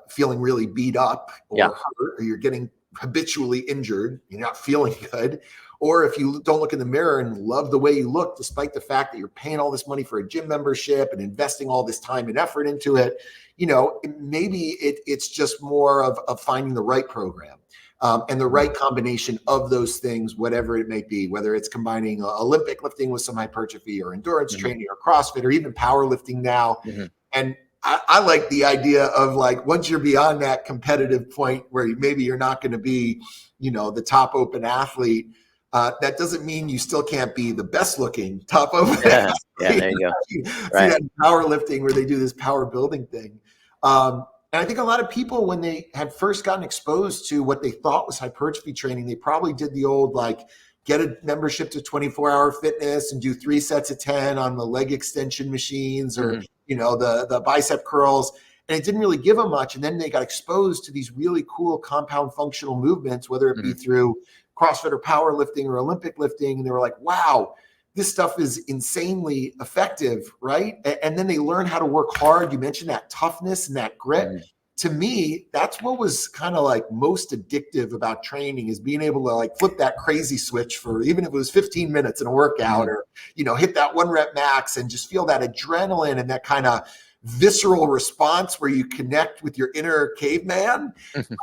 feeling really beat up or hurt, or you're getting habitually injured, you're not feeling good, or if you don't look in the mirror and love the way you look, despite the fact that you're paying all this money for a gym membership and investing all this time and effort into it, maybe it's just more of finding the right program. And the right combination of those things, whatever it may be, whether it's combining Olympic lifting with some hypertrophy or endurance training or CrossFit or even powerlifting now. And I like the idea of like, once you're beyond that competitive point where maybe you're not going to be, the top open athlete, That doesn't mean you still can't be the best looking top of the Yeah, yeah, there you go. see Right. that in powerlifting where they do this power building thing. And I think a lot of people, when they had first gotten exposed to what they thought was hypertrophy training, they probably did the old like get a membership to 24-hour fitness and do 3 sets of 10 on the leg extension machines, or Hmm. the bicep curls, and it didn't really give them much. And then they got exposed to these really cool compound functional movements, whether it be Hmm. through CrossFit or powerlifting or Olympic lifting, and they were like, wow, this stuff is insanely effective, right? And then they learn how to work hard. You mentioned that toughness and that grit. Hmm. To me, that's what was kind of like most addictive about training, is being able to like flip that crazy switch for, even if it was 15 minutes in a workout, Hmm. or hit that 1 rep max and just feel that adrenaline and that kind of visceral response where you connect with your inner caveman.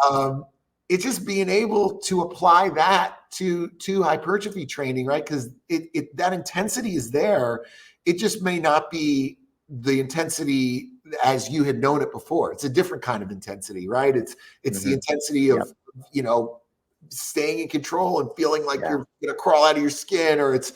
um, it's just being able to apply that to hypertrophy training, right? Because that intensity is there. It just may not be the intensity as you had known it before. It's a different kind of intensity, right? It's the Hmm. intensity Yep. of staying in control and feeling like Yeah. you're going to crawl out of your skin, or it's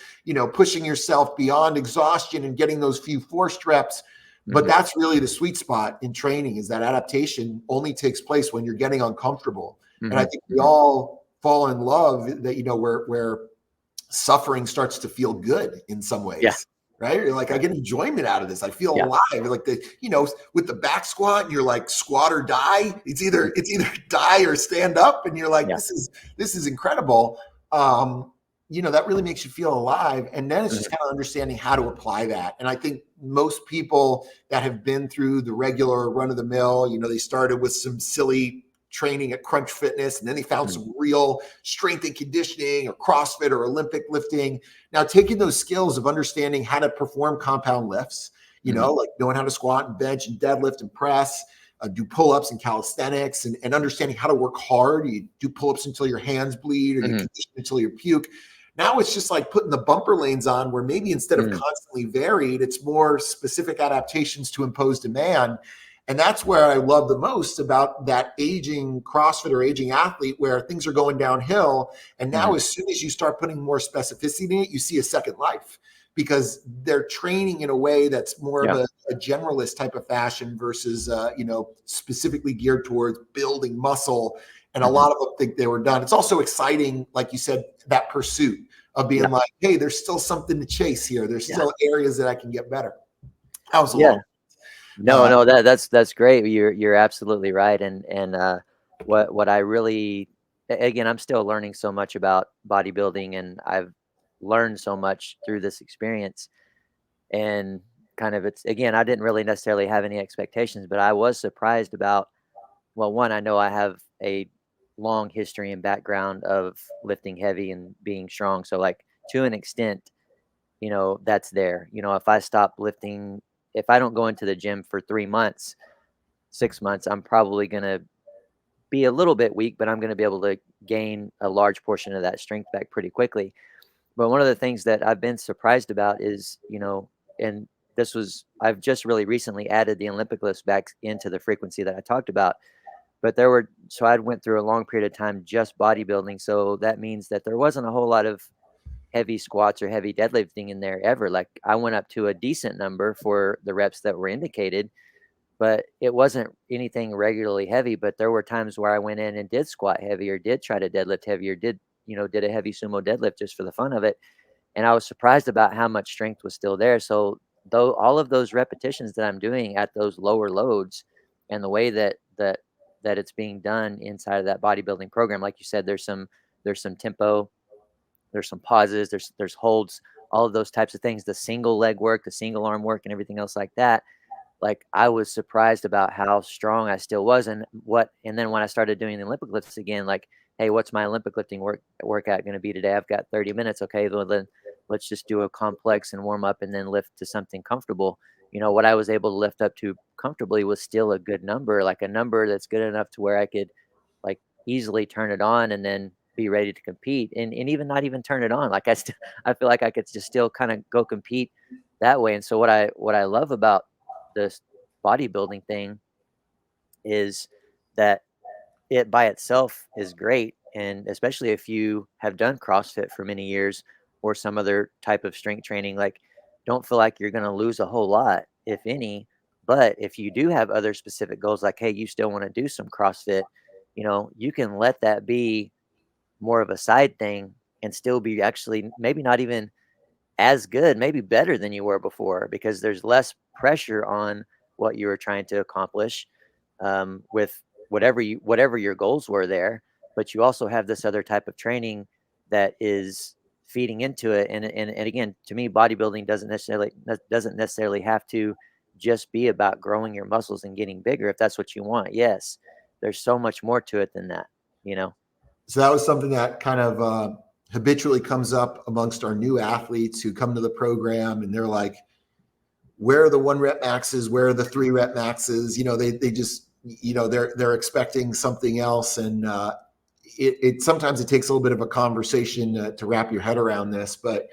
pushing yourself beyond exhaustion and getting those few forced reps. But Hmm. that's really the sweet spot in training, is that adaptation only takes place when you're getting uncomfortable. And I Hmm. think we Hmm. all fall in love that, where suffering starts to feel good in some Yeah. ways, right? You're like, I Yeah. get enjoyment out of this. I feel Yeah. alive. Like with the back squat, and you're like squat or die. It's either die or stand up. And you're like, Yeah. this is incredible. That really makes you feel alive. And then it's just Hmm. kind of understanding how to apply that. And I think most people that have been through the regular run of the mill, they started with some silly training at Crunch Fitness, and then they found Hmm. some real strength and conditioning or CrossFit or Olympic lifting. Now, taking those skills of understanding how to perform compound lifts, Hmm. like knowing how to squat and bench and deadlift and press, do pull-ups and calisthenics, and understanding how to work hard. You do pull-ups until your hands bleed, or you Hmm. condition until you puke. Now it's just like putting the bumper lanes on, where maybe instead of Hmm. constantly varied, it's more specific adaptations to impose demand. And that's where I love the most about that aging CrossFit or aging athlete, where things are going downhill. And now, Hmm. as soon as you start putting more specificity in it, you see a second life, because they're training in a way that's more of Yeah. a generalist type of fashion versus, specifically geared towards building muscle. And a Hmm. lot of them think they were done. It's also exciting, like you said, that pursuit of being Yeah. like, hey, there's still something to chase here. There's Yeah. still areas that I can get better. That was a Yeah. long. No, Uh, no, that's great. You're absolutely right. And what I really, again, I'm still learning so much about bodybuilding, and I've learned so much through this experience. And kind of, it's, again, I didn't really necessarily have any expectations, but I was surprised about, well, one, I know I have a long history and background of lifting heavy and being strong. So like, to an extent, that's there. If I stop lifting, if I don't go into the gym for 3 months, 6 months, I'm probably going to be a little bit weak, but I'm going to be able to gain a large portion of that strength back pretty quickly. But one of the things that I've been surprised about is, and I've just really recently added the Olympic lifts back into the frequency that I talked about. But so I went through a long period of time just bodybuilding. So that means that there wasn't a whole lot of heavy squats or heavy deadlifting in there ever. Like, I went up to a decent number for the reps that were indicated, but it wasn't anything regularly heavy. But there were times where I went in and did squat heavy, or did try to deadlift heavy, or did a heavy sumo deadlift just for the fun of it. And I was surprised about how much strength was still there. So though all of those repetitions that I'm doing at those lower loads, and the way that it's being done inside of that bodybuilding program, like you said, there's some tempo, there's some pauses, there's holds, all of those types of things, the single leg work, the single arm work, and everything else like that. Like, I was surprised about how strong I still was. And then when I started doing the Olympic lifts again, like, hey, what's my Olympic lifting workout going to be today? I've got 30 minutes. Okay, well then let's just do a complex and warm up, and then lift to something comfortable. What I was able to lift up to comfortably was still a good number, like a number that's good enough to where I could, like, easily turn it on and then be ready to compete, and even not even turn it on. Like, I feel like I could just still kind of go compete that way. And so what I love about this bodybuilding thing is that it by itself is great, And especially if you have done CrossFit for many years or some other type of strength training, like, don't feel like you're going to lose a whole lot, if any. But if you do have other specific goals, like, hey, you still want to do some CrossFit, you can let that be more of a side thing and still be actually maybe not even as good, maybe better than you were before, because there's less pressure on what you were trying to accomplish, with whatever your goals were there. But you also have this other type of training that is feeding into it. And again, to me, bodybuilding doesn't necessarily have to just be about growing your muscles and getting bigger. If that's what you want, yes, there's so much more to it than that. You know. So that was something that kind of habitually comes up amongst our new athletes who come to the program, and they're like, where are the 1 rep maxes? Where are the 3 rep maxes? They just, they're expecting something else. And it sometimes it takes a little bit of a conversation to wrap your head around this, but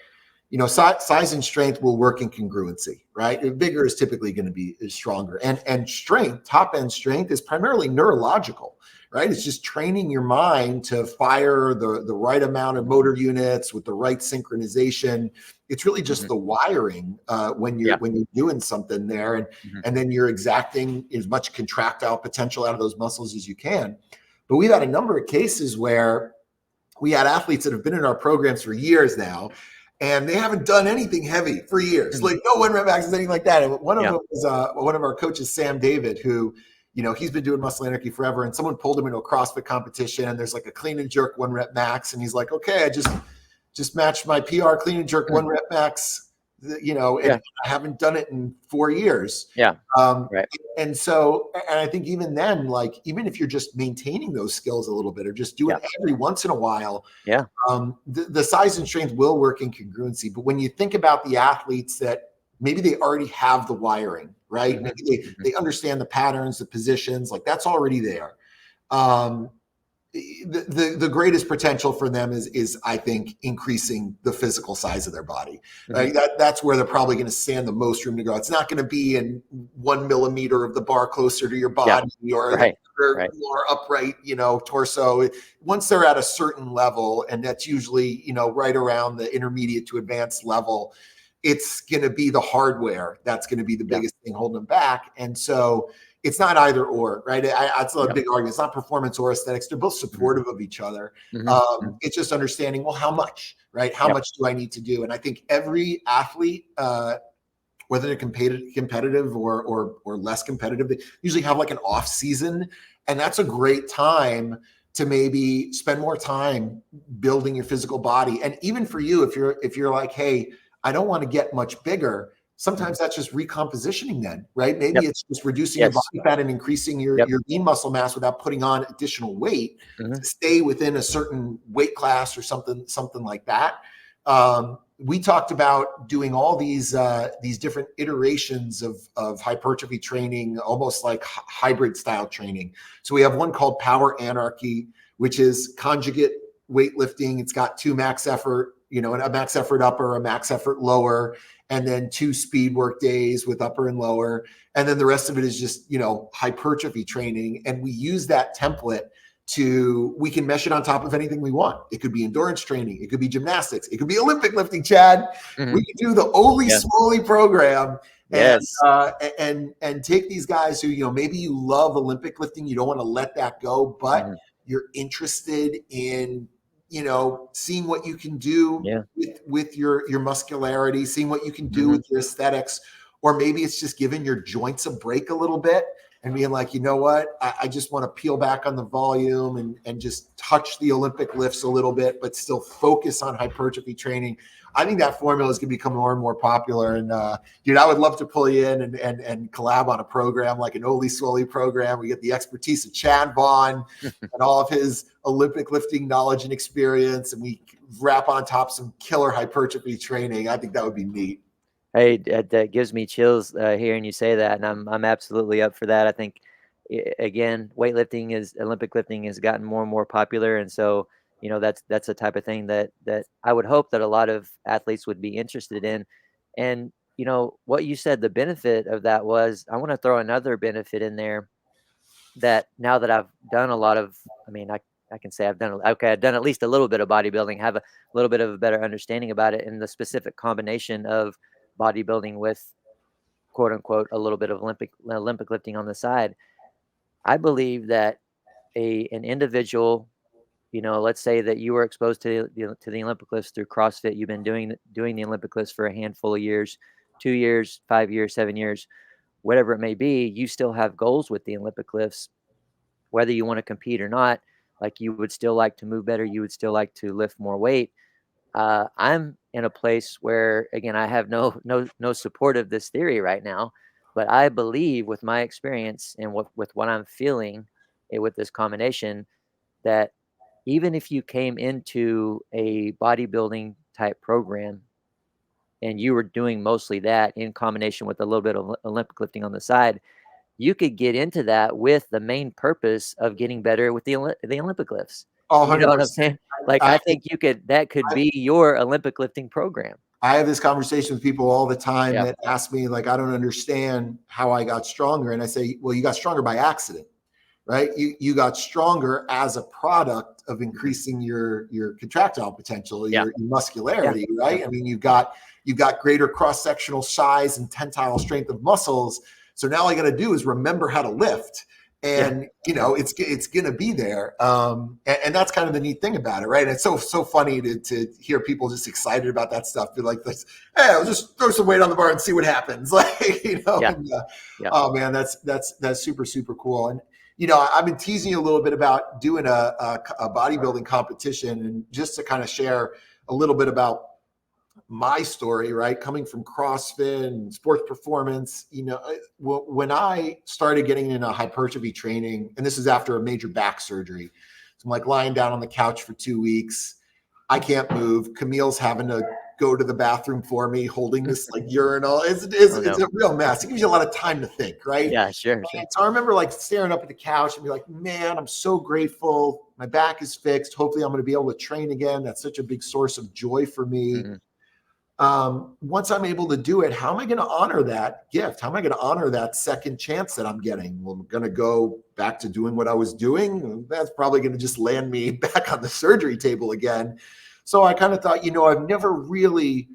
size and strength will work in congruency, right? Bigger is typically going to be stronger, and strength, top end strength, is primarily neurological, right? It's just training your mind to fire the right amount of motor units with the right synchronization. It's really just the wiring when you're doing something there, and then you're exacting as much contractile potential out of those muscles as you can. But we've had a number of cases where we had athletes that have been in our programs for years now, and they haven't done anything heavy for years, like no 1 rep maxes, anything like that. And one of them was one of our coaches, Sam David, who, he's been doing Muscle Anarchy forever. And someone pulled him into a CrossFit competition, and there's like a clean and jerk 1 rep max, and he's like, "Okay, I just matched my PR clean and jerk 1 rep max, and I haven't done it in 4 years." Yeah. Right. And so, and I think even then, like, even if you're just maintaining those skills a little bit, or just doing it every once in a while, the size and strength will work in congruency. But when you think about the athletes that maybe they already have the wiring, right? Maybe they understand the patterns, the positions, like that's already there. The greatest potential for them is I think increasing the physical size of their body. Right? That's where they're probably going to stand the most room to go. It's not going to be in 1 millimeter of the bar closer to your body, or more upright, torso. Once they're at a certain level, and that's usually right around the intermediate to advanced level, it's going to be the hardware that's going to be the biggest thing holding them back. And so it's not either or, right? That's a big argument. It's not performance or aesthetics. They're both supportive of each other. It's just understanding, well, how much, right? How much do I need to do? And I think every athlete, whether they're competitive or less competitive, they usually have like an off season. And that's a great time to maybe spend more time building your physical body. And even for you, if you're like, hey, I don't want to get much bigger, sometimes that's just recompositioning then, right? Maybe it's just reducing your body fat and increasing your lean muscle mass without putting on additional weight to stay within a certain weight class or something like that. We talked about doing all these different iterations of hypertrophy training, almost like hybrid style training. So we have one called Power Anarchy, which is conjugate weightlifting. It's got 2 max effort, a max effort upper, a max effort lower, and then 2 speed work days with upper and lower. And then the rest of it is just, hypertrophy training. And we use that template we can mesh it on top of anything we want. It could be endurance training. It could be gymnastics. It could be Olympic lifting, Chad. We can do the Oli Smoley program and take these guys who, maybe you love Olympic lifting. You don't want to let that go, but you're interested in, seeing what you can do with your muscularity, seeing what you can do with your aesthetics, or maybe it's just giving your joints a break a little bit and being like, you know what, I just want to peel back on the volume and just touch the Olympic lifts a little bit, but still focus on hypertrophy training. I think that formula is going to become more and more popular. And dude, I would love to pull you in and collab on a program like an Oli Swoley program. We get the expertise of Chad Vaughn and all of his Olympic lifting knowledge and experience, and we wrap on top some killer hypertrophy training. I think that would be neat. Hey, that gives me chills hearing you say that, and I'm absolutely up for that. I think again, Olympic lifting has gotten more and more popular, and so that's the type of thing that I would hope that a lot of athletes would be interested in. And what you said, the benefit of that was, I want to throw another benefit in there, that now that I've done a lot of, I can say I've done I've done at least a little bit of bodybuilding, have a little bit of a better understanding about it, and the specific combination of bodybuilding with quote unquote a little bit of Olympic lifting on the side. I believe that a an individual, let's say that you were exposed to the Olympic lifts through CrossFit. You've been doing the Olympic lifts for a handful of years, 2 years, 5 years, 7 years, whatever it may be. You still have goals with the Olympic lifts, whether you want to compete or not. Like, you would still like to move better. You would still like to lift more weight. I'm in a place where, again, I have no support of this theory right now, but I believe with my experience and with what I'm feeling with this combination, that even if you came into a bodybuilding type program and you were doing mostly that in combination with a little bit of Olympic lifting on the side, you could get into that with the main purpose of getting better with the Olympic lifts. Oh, You know what I'm 100%. saying? Like, I, I think that could be your Olympic lifting program. I have this conversation with people all the time Yeah. that ask me, like, I don't understand how I got stronger. And I say, well, you got stronger by accident, right? You got stronger as a product of increasing your contractile potential, Yeah. your muscularity, Yeah. right? I mean, you've got greater cross-sectional size and tensile strength of muscles. So now all I got to do is remember how to lift. And it's gonna be there, and that's kind of the neat thing about it, right? And it's so funny to hear people just excited about that stuff. Be like, this, hey, I'll just throw some weight on the bar and see what happens, like, Yeah. And, Yeah. oh man, that's super cool. And I've been teasing you a little bit about doing a bodybuilding competition, and just to kind of share a little bit about my story, right? Coming from CrossFit and sports performance, when I started getting into hypertrophy training, and this is after a major back surgery, so I'm like lying down on the couch for 2 weeks. I can't move. Camille's having to go to the bathroom for me, holding this like urinal. It's a real mess. It gives you a lot of time to think, right? Yeah, sure. So I remember like staring up at the couch and be like, man, I'm so grateful. My back is fixed. Hopefully I'm going to be able to train again. That's such a big source of joy for me. Mm-hmm. Once I'm able to do it, how am I going to honor that gift? How am I going to honor that second chance that I'm getting? Well, I'm going to go back to doing what I was doing. That's probably going to just land me back on the surgery table again. So I kind of thought, I've never really,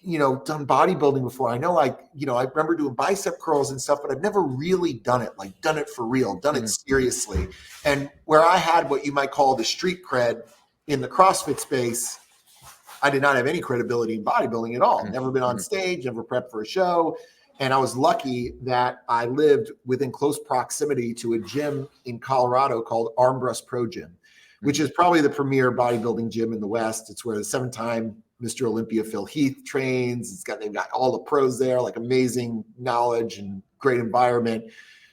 done bodybuilding before. I know, I remember doing bicep curls and stuff, but I've never really done it for real, done it seriously. And where I had what you might call the street cred in the CrossFit space, I did not have any credibility in bodybuilding at all. Never been on stage, never prepped for a show. And I was lucky that I lived within close proximity to a gym in Colorado called Armbrust Pro Gym, which is probably the premier bodybuilding gym in the West. It's where the 7-time Mr. Olympia Phil Heath trains. They've got all the pros there, like amazing knowledge and great environment.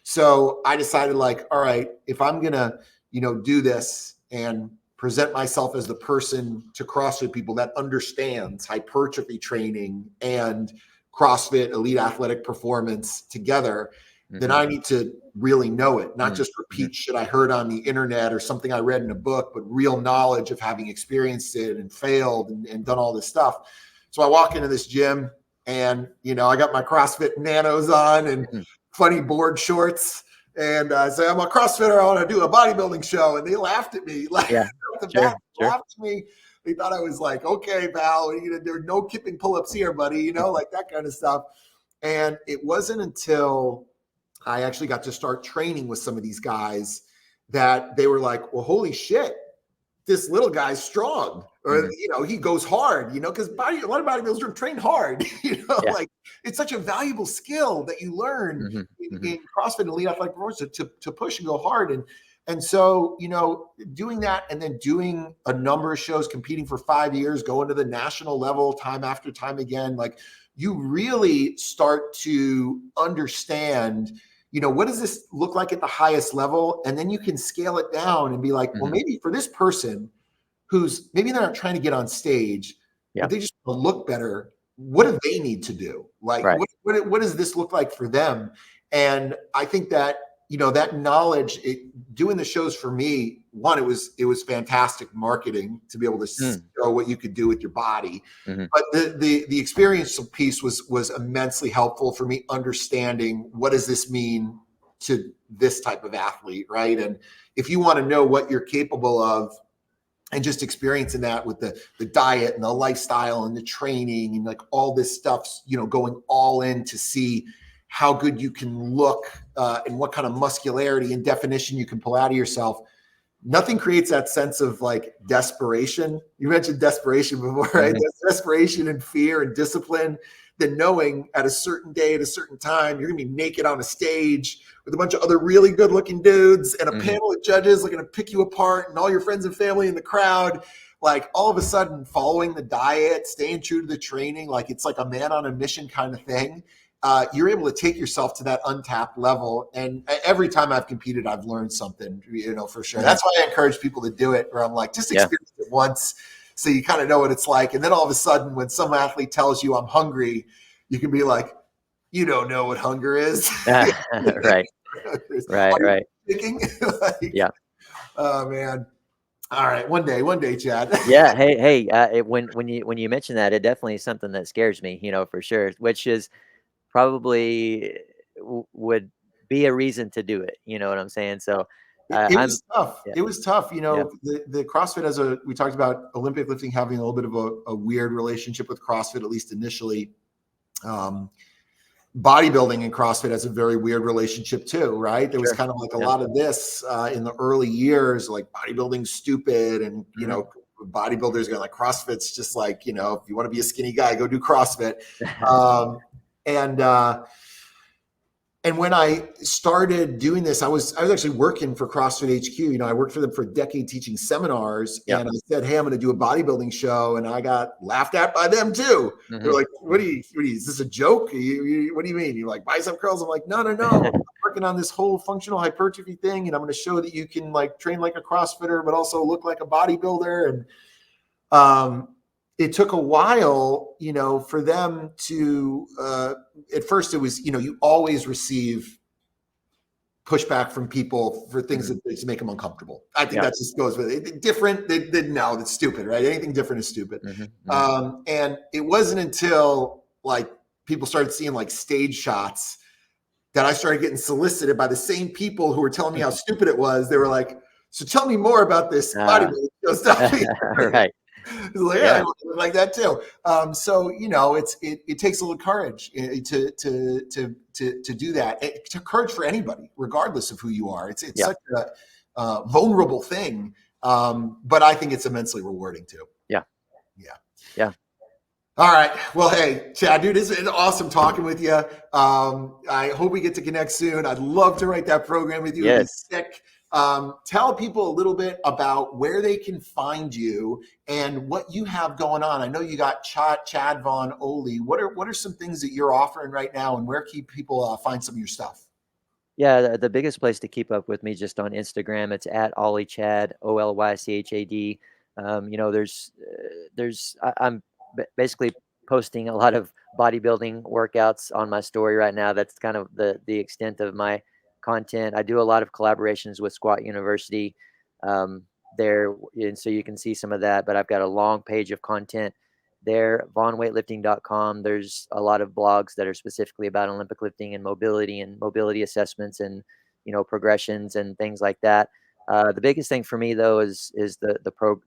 So I decided, like, all right, if I'm gonna, do this and present myself as the person to CrossFit people that understands hypertrophy training and CrossFit elite athletic performance together, then I need to really know it, not just repeat shit I heard on the internet or something I read in a book, but real knowledge of having experienced it and failed and done all this stuff. So I walk into this gym and, I got my CrossFit nanos on and funny board shorts. And I say, I'm a CrossFitter. I want to do a bodybuilding show. And they laughed at me. Like, laughed at me. They thought I was like, okay, pal, what are you going to do? No kipping pull-ups here, buddy. Like that kind of stuff. And it wasn't until I actually got to start training with some of these guys that they were like, well, holy shit, this little guy's strong, or, he goes hard, because a lot of bodybuilders train hard, like it's such a valuable skill that you learn in CrossFit and elite athletic performance to push and go hard. And so, doing that and then doing a number of shows, competing for 5 years, going to the national level time after time again, like you really start to understand, what does this look like at the highest level? And then you can scale it down and be like, well, maybe for this person who's maybe they're not trying to get on stage, but they just want to look better, what do they need to do? Like, what does this look like for them? And I think that, that knowledge, doing the shows for me, one, it was fantastic marketing to be able to show what you could do with your body. But the experiential piece was immensely helpful for me understanding what does this mean to this type of athlete, right? And if you want to know what you're capable of, and just experiencing that with the diet and the lifestyle and the training and like all this stuff, going all in to see how good you can look and what kind of muscularity and definition you can pull out of yourself. Nothing creates that sense of like desperation. You mentioned desperation before, right? Mm-hmm. Desperation and fear and discipline, than knowing at a certain day, at a certain time, you're gonna be naked on a stage with a bunch of other really good looking dudes and a mm-hmm. panel of judges are gonna pick you apart and all your friends and family in the crowd. Like all of a sudden following the diet, staying true to the training, like it's like a man on a mission kind of thing. You're able to take yourself to that untapped level. And every time I've competed, I've learned something, for sure. That's why I encourage people to do it, where I'm like, just experience it once so you kind of know what it's like. And then all of a sudden, when some athlete tells you I'm hungry, you can be like, you don't know what hunger is. Right. Right. Like, yeah. Oh, man. All right. One day, Chad. Yeah. Hey, when you mention that, it definitely is something that scares me, for sure, which is probably would be a reason to do it. You know what I'm saying? So it was tough. Yeah. It was tough. The CrossFit, we talked about Olympic lifting having a little bit of a weird relationship with CrossFit, at least initially. Bodybuilding and CrossFit has a very weird relationship too, right? There was kind of like a lot of this in the early years, like bodybuilding's stupid, and bodybuilders going like CrossFit's just like, if you want to be a skinny guy, go do CrossFit. And when I started doing this, I was actually working for CrossFit HQ. I worked for them for a decade teaching seminars, and I said, "Hey, I'm going to do a bodybuilding show," and I got laughed at by them too. Mm-hmm. They're like, "What are you? Is this a joke? What do you mean? You like bicep curls?" I'm like, "No. I'm working on this whole functional hypertrophy thing, and I'm going to show that you can like train like a CrossFitter, but also look like a bodybuilder." And it took a while, for them to, at first it was, you always receive pushback from people for things that make them uncomfortable. I think that just goes with it. Different, no, that's stupid, right? Anything different is stupid. Mm-hmm. And it wasn't until like people started seeing like stage shots that I started getting solicited by the same people who were telling me how stupid it was. They were like, "So tell me more about this bodybuilding stuff." Right. Like, I want to look like that too. So it takes a little courage to do that. It's a courage for anybody, regardless of who you are. It's such a vulnerable thing, but I think it's immensely rewarding too. Yeah. All right. Well, hey, Chad, dude, it's been awesome talking with you. I hope we get to connect soon. I'd love to write that program with you. Yes. Tell people a little bit about where they can find you and what you have going on. I know you got Chad Vaughn Oli. What are some things that you're offering right now, and where can people find some of your stuff? Yeah, the biggest place to keep up with me just on Instagram. It's at OlyChad, OLYCHAD. I'm basically posting a lot of bodybuilding workouts on my story right now. That's kind of the extent of my content. I do a lot of collaborations with Squat University there, and so you can see some of that, but I've got a long page of content there, vaughnweightlifting.com. There's a lot of blogs that are specifically about Olympic lifting and mobility assessments and, progressions and things like that. The biggest thing for me though is the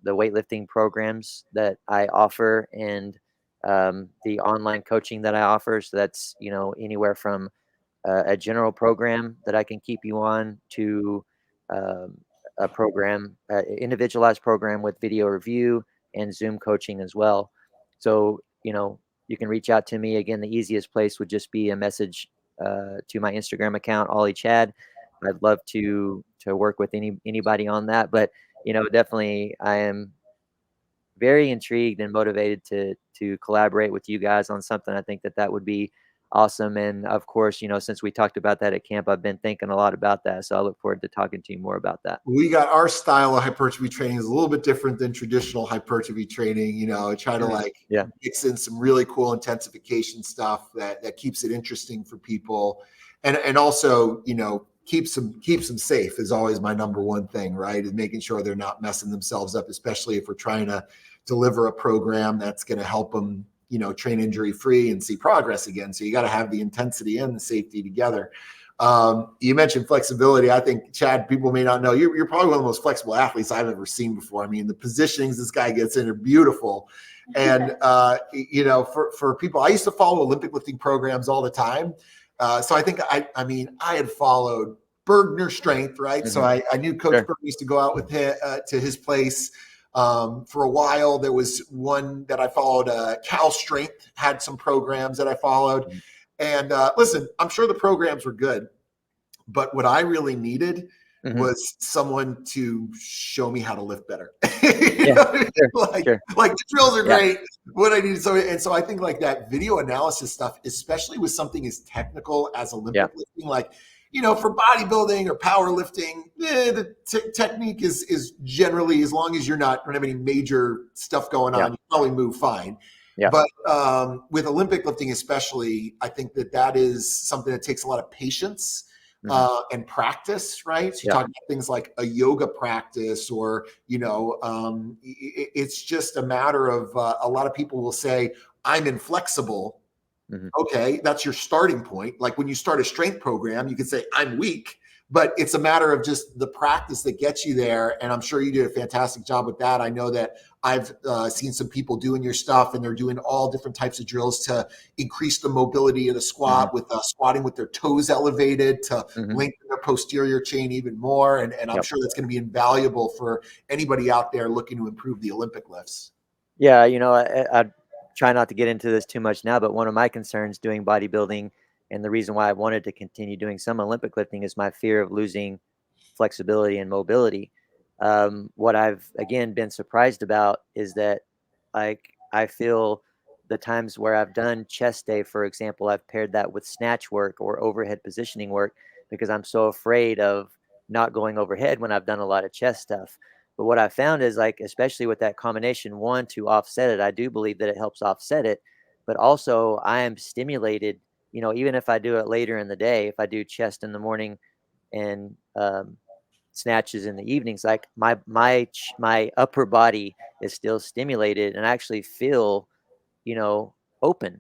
weightlifting programs that I offer, and the online coaching that I offer. So that's, anywhere from a general program that I can keep you on to a program, individualized program with video review and Zoom coaching as well. So, you can reach out to me. Again, the easiest place would just be a message to my Instagram account, OlyChad. I'd love to work with anybody on that. But, definitely I am very intrigued and motivated to collaborate with you guys on something. I think that would be awesome. And of course, since we talked about that at camp, I've been thinking a lot about that. So I look forward to talking to you more about that. We got our style of hypertrophy training is a little bit different than traditional hypertrophy training. Try to mix in some really cool intensification stuff that keeps it interesting for people. And also, keeps them safe is always my number one thing, right? And making sure they're not messing themselves up, especially if we're trying to deliver a program that's going to help them, train injury free and see progress again. So you got to have the intensity and the safety together. You mentioned flexibility. I think, Chad, people may not know, you're probably one of the most flexible athletes I've ever seen before. I mean, the positionings this guy gets in are beautiful. And, for people, I used to follow Olympic lifting programs all the time. So I think, I had followed Bergner Strength, right? So I knew Coach Sure. Bergner used to go out with him, to his place. For a while, there was one that I followed, Cal Strength had some programs that I followed. And listen, I'm sure the programs were good, but what I really needed was someone to show me how to lift better. Yeah. Sure. Like Sure. the drills are Yeah. great. What I needed, so I think like that video analysis stuff, especially with something as technical as Yeah. Olympic lifting, like for bodybuilding or powerlifting, the technique is generally, as long as you're not don't have any major stuff going on, you probably move fine. Yeah. But with Olympic lifting especially, I think that is something that takes a lot of patience and practice, right? So you talk about things like a yoga practice, or, it's just a matter of a lot of people will say, I'm inflexible. Okay, that's your starting point. Like when you start a strength program, you can say, I'm weak, but it's a matter of just the practice that gets you there. And I'm sure you did a fantastic job with that. I know that I've seen some people doing your stuff, and they're doing all different types of drills to increase the mobility of the squat, with squatting with their toes elevated to lengthen their posterior chain even more. And I'm sure that's going to be invaluable for anybody out there looking to improve the Olympic lifts. Yeah, I try not to get into this too much now, but one of my concerns doing bodybuilding, and the reason why I wanted to continue doing some Olympic lifting, is my fear of losing flexibility and mobility. What I've again been surprised about is that, like, I feel the times where I've done chest day, for example, I've paired that with snatch work or overhead positioning work, because I'm so afraid of not going overhead when I've done a lot of chest stuff. But what I found is, like, especially with that combination, one, to offset it, I do believe that it helps offset it. But also, I am stimulated, even if I do it later in the day, if I do chest in the morning and snatches in the evenings, like my upper body is still stimulated, and I actually feel, open.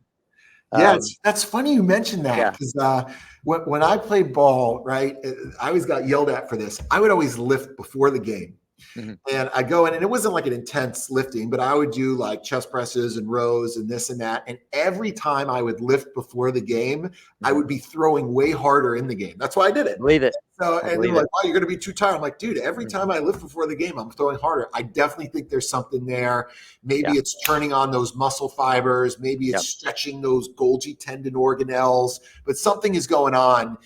Yeah, Um, that's funny you mentioned that, yeah. because when I played ball, right, I always got yelled at for this. I would always lift before the game. Mhm. And I go in, and it wasn't like an intense lifting, but I would do like chest presses and rows and this and that. And every time I would lift before the game, I Mhm. would be throwing way harder in the game. That's why I did I it. believe it. So, I and they're believe like, it. "Wow, you're going to be too tired." I'm like, "Dude, every Mhm. time I lift before the game, I'm throwing harder." I definitely think there's something there. Maybe Yeah. it's turning on those muscle fibers. Maybe it's Yep. stretching those Golgi tendon organelles. But something is going on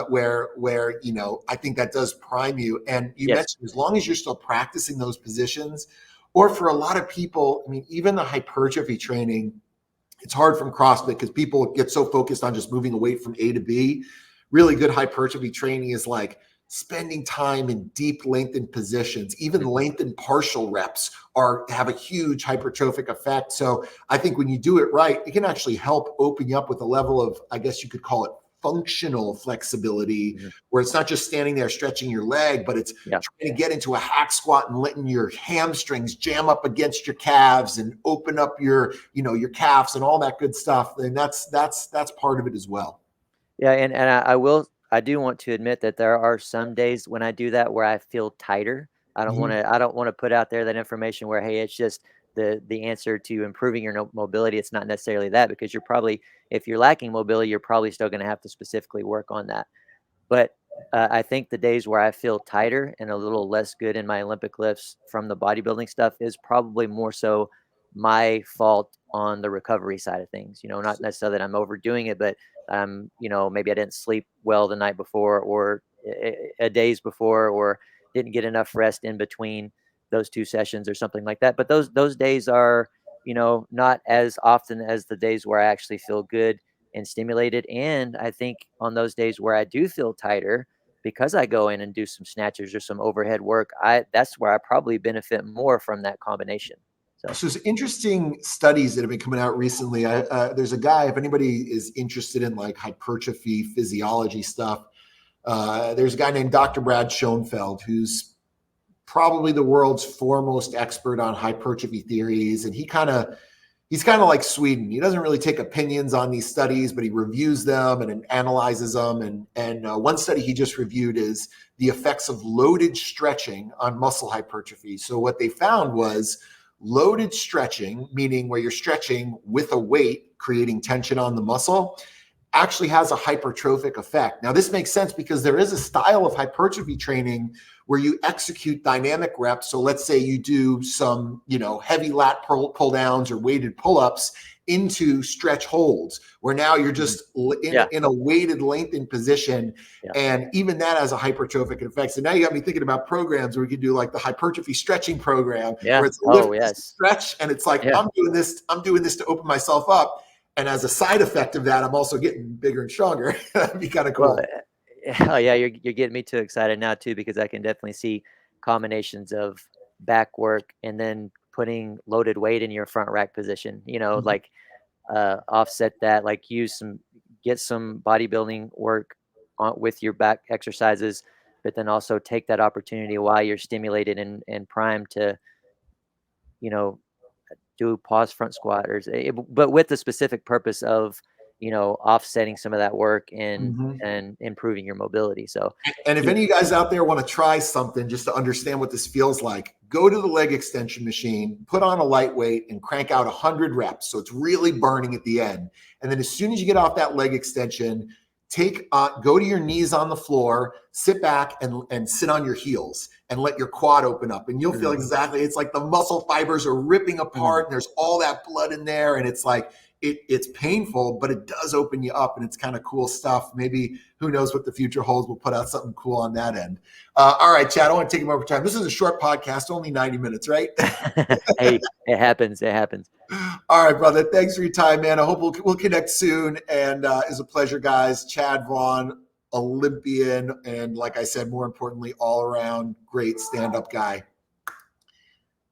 where I think that does prime you. And you Yes. mentioned, as long as you're still practicing those positions, or for a lot of people, I mean, even the hypertrophy training, it's hard from CrossFit because people get so focused on just moving a weight from A to B. Really good hypertrophy training is like spending time in deep lengthened positions. Even Mhm. lengthened partial reps have a huge hypertrophic effect. So I think when you do it right, it can actually help open you up with a level of, I guess you could call it, functional flexibility, Mhm. where it's not just standing there stretching your leg, but it's Yeah. trying to get into a hack squat and letting your hamstrings jam up against your calves and open up your calves and all that good stuff. And that's part of it as well. Yeah, and I do want to admit that there are some days when I do that where I feel tighter. I don't wanna put out there that information where, hey, it's just the answer to improving your mobility. It's not necessarily that, because you're probably, if you're lacking mobility, you're probably still gonna have to specifically work on that. But, I think the days where I feel tighter and a little less good in my Olympic lifts from the bodybuilding stuff is probably more so my fault on the recovery side of things. Not necessarily that I'm overdoing it, but, maybe I didn't sleep well the night before, or a days before, or didn't get enough rest in between those 2 sessions or something like that. But those days are, not as often as the days where I actually feel good and stimulated. And I think on those days where I do feel tighter, because I go in and do some snatches or some overhead work, that's where I probably benefit more from that combination. So, So there's interesting studies that have been coming out recently. There's a guy, if anybody is interested in like hypertrophy physiology stuff, there's a guy named Dr. Brad Schoenfeld, who's probably the world's foremost expert on hypertrophy theories. And he kind of He's kind of like Sweden. He doesn't really take opinions on these studies, but he reviews them and analyzes them. And one study he just reviewed is the effects of loaded stretching on muscle hypertrophy. So what they found was loaded stretching, meaning where you're stretching with a weight, creating tension on the muscle, actually has a hypertrophic effect. Now, this makes sense because there is a style of hypertrophy training where you execute dynamic reps. So let's say you do some, heavy lat pull downs or weighted pull-ups into stretch holds, where now you're just in a weighted lengthened position. Yeah. And even that has a hypertrophic effect. So now you got me thinking about programs where we could do like the hypertrophy stretching program, where it's a lift, stretch, and it's like, I'm doing this to open myself up. And as a side effect of that, I'm also getting bigger and stronger. That'd be kind of cool. Well, oh yeah, you're getting me too excited now too, because I can definitely see combinations of back work and then putting loaded weight in your front rack position. Like offset that, like get some bodybuilding work with your back exercises, but then also take that opportunity while you're stimulated and primed to, do pause front squat but with the specific purpose of, offsetting some of that work and improving your mobility. So, and if any of you guys out there want to try something just to understand what this feels like, go to the leg extension machine, put on a lightweight and crank out 100 reps. So it's really burning at the end. And then as soon as you get off that leg extension, go to your knees on the floor, sit back and sit on your heels and let your quad open up. And you'll feel exactly, it's like the muscle fibers are ripping apart and there's all that blood in there. And it's like, it's painful, but it does open you up and it's kind of cool stuff. Maybe who knows what the future holds. We'll put out something cool on that end. All right, Chad, I don't want to take more time. This is a short podcast, only 90 minutes, right? Hey, it happens. All right, brother. Thanks for your time, man. I hope we'll connect soon. And it's a pleasure, guys. Chad Vaughn, Olympian. And like I said, more importantly, all around great stand-up guy.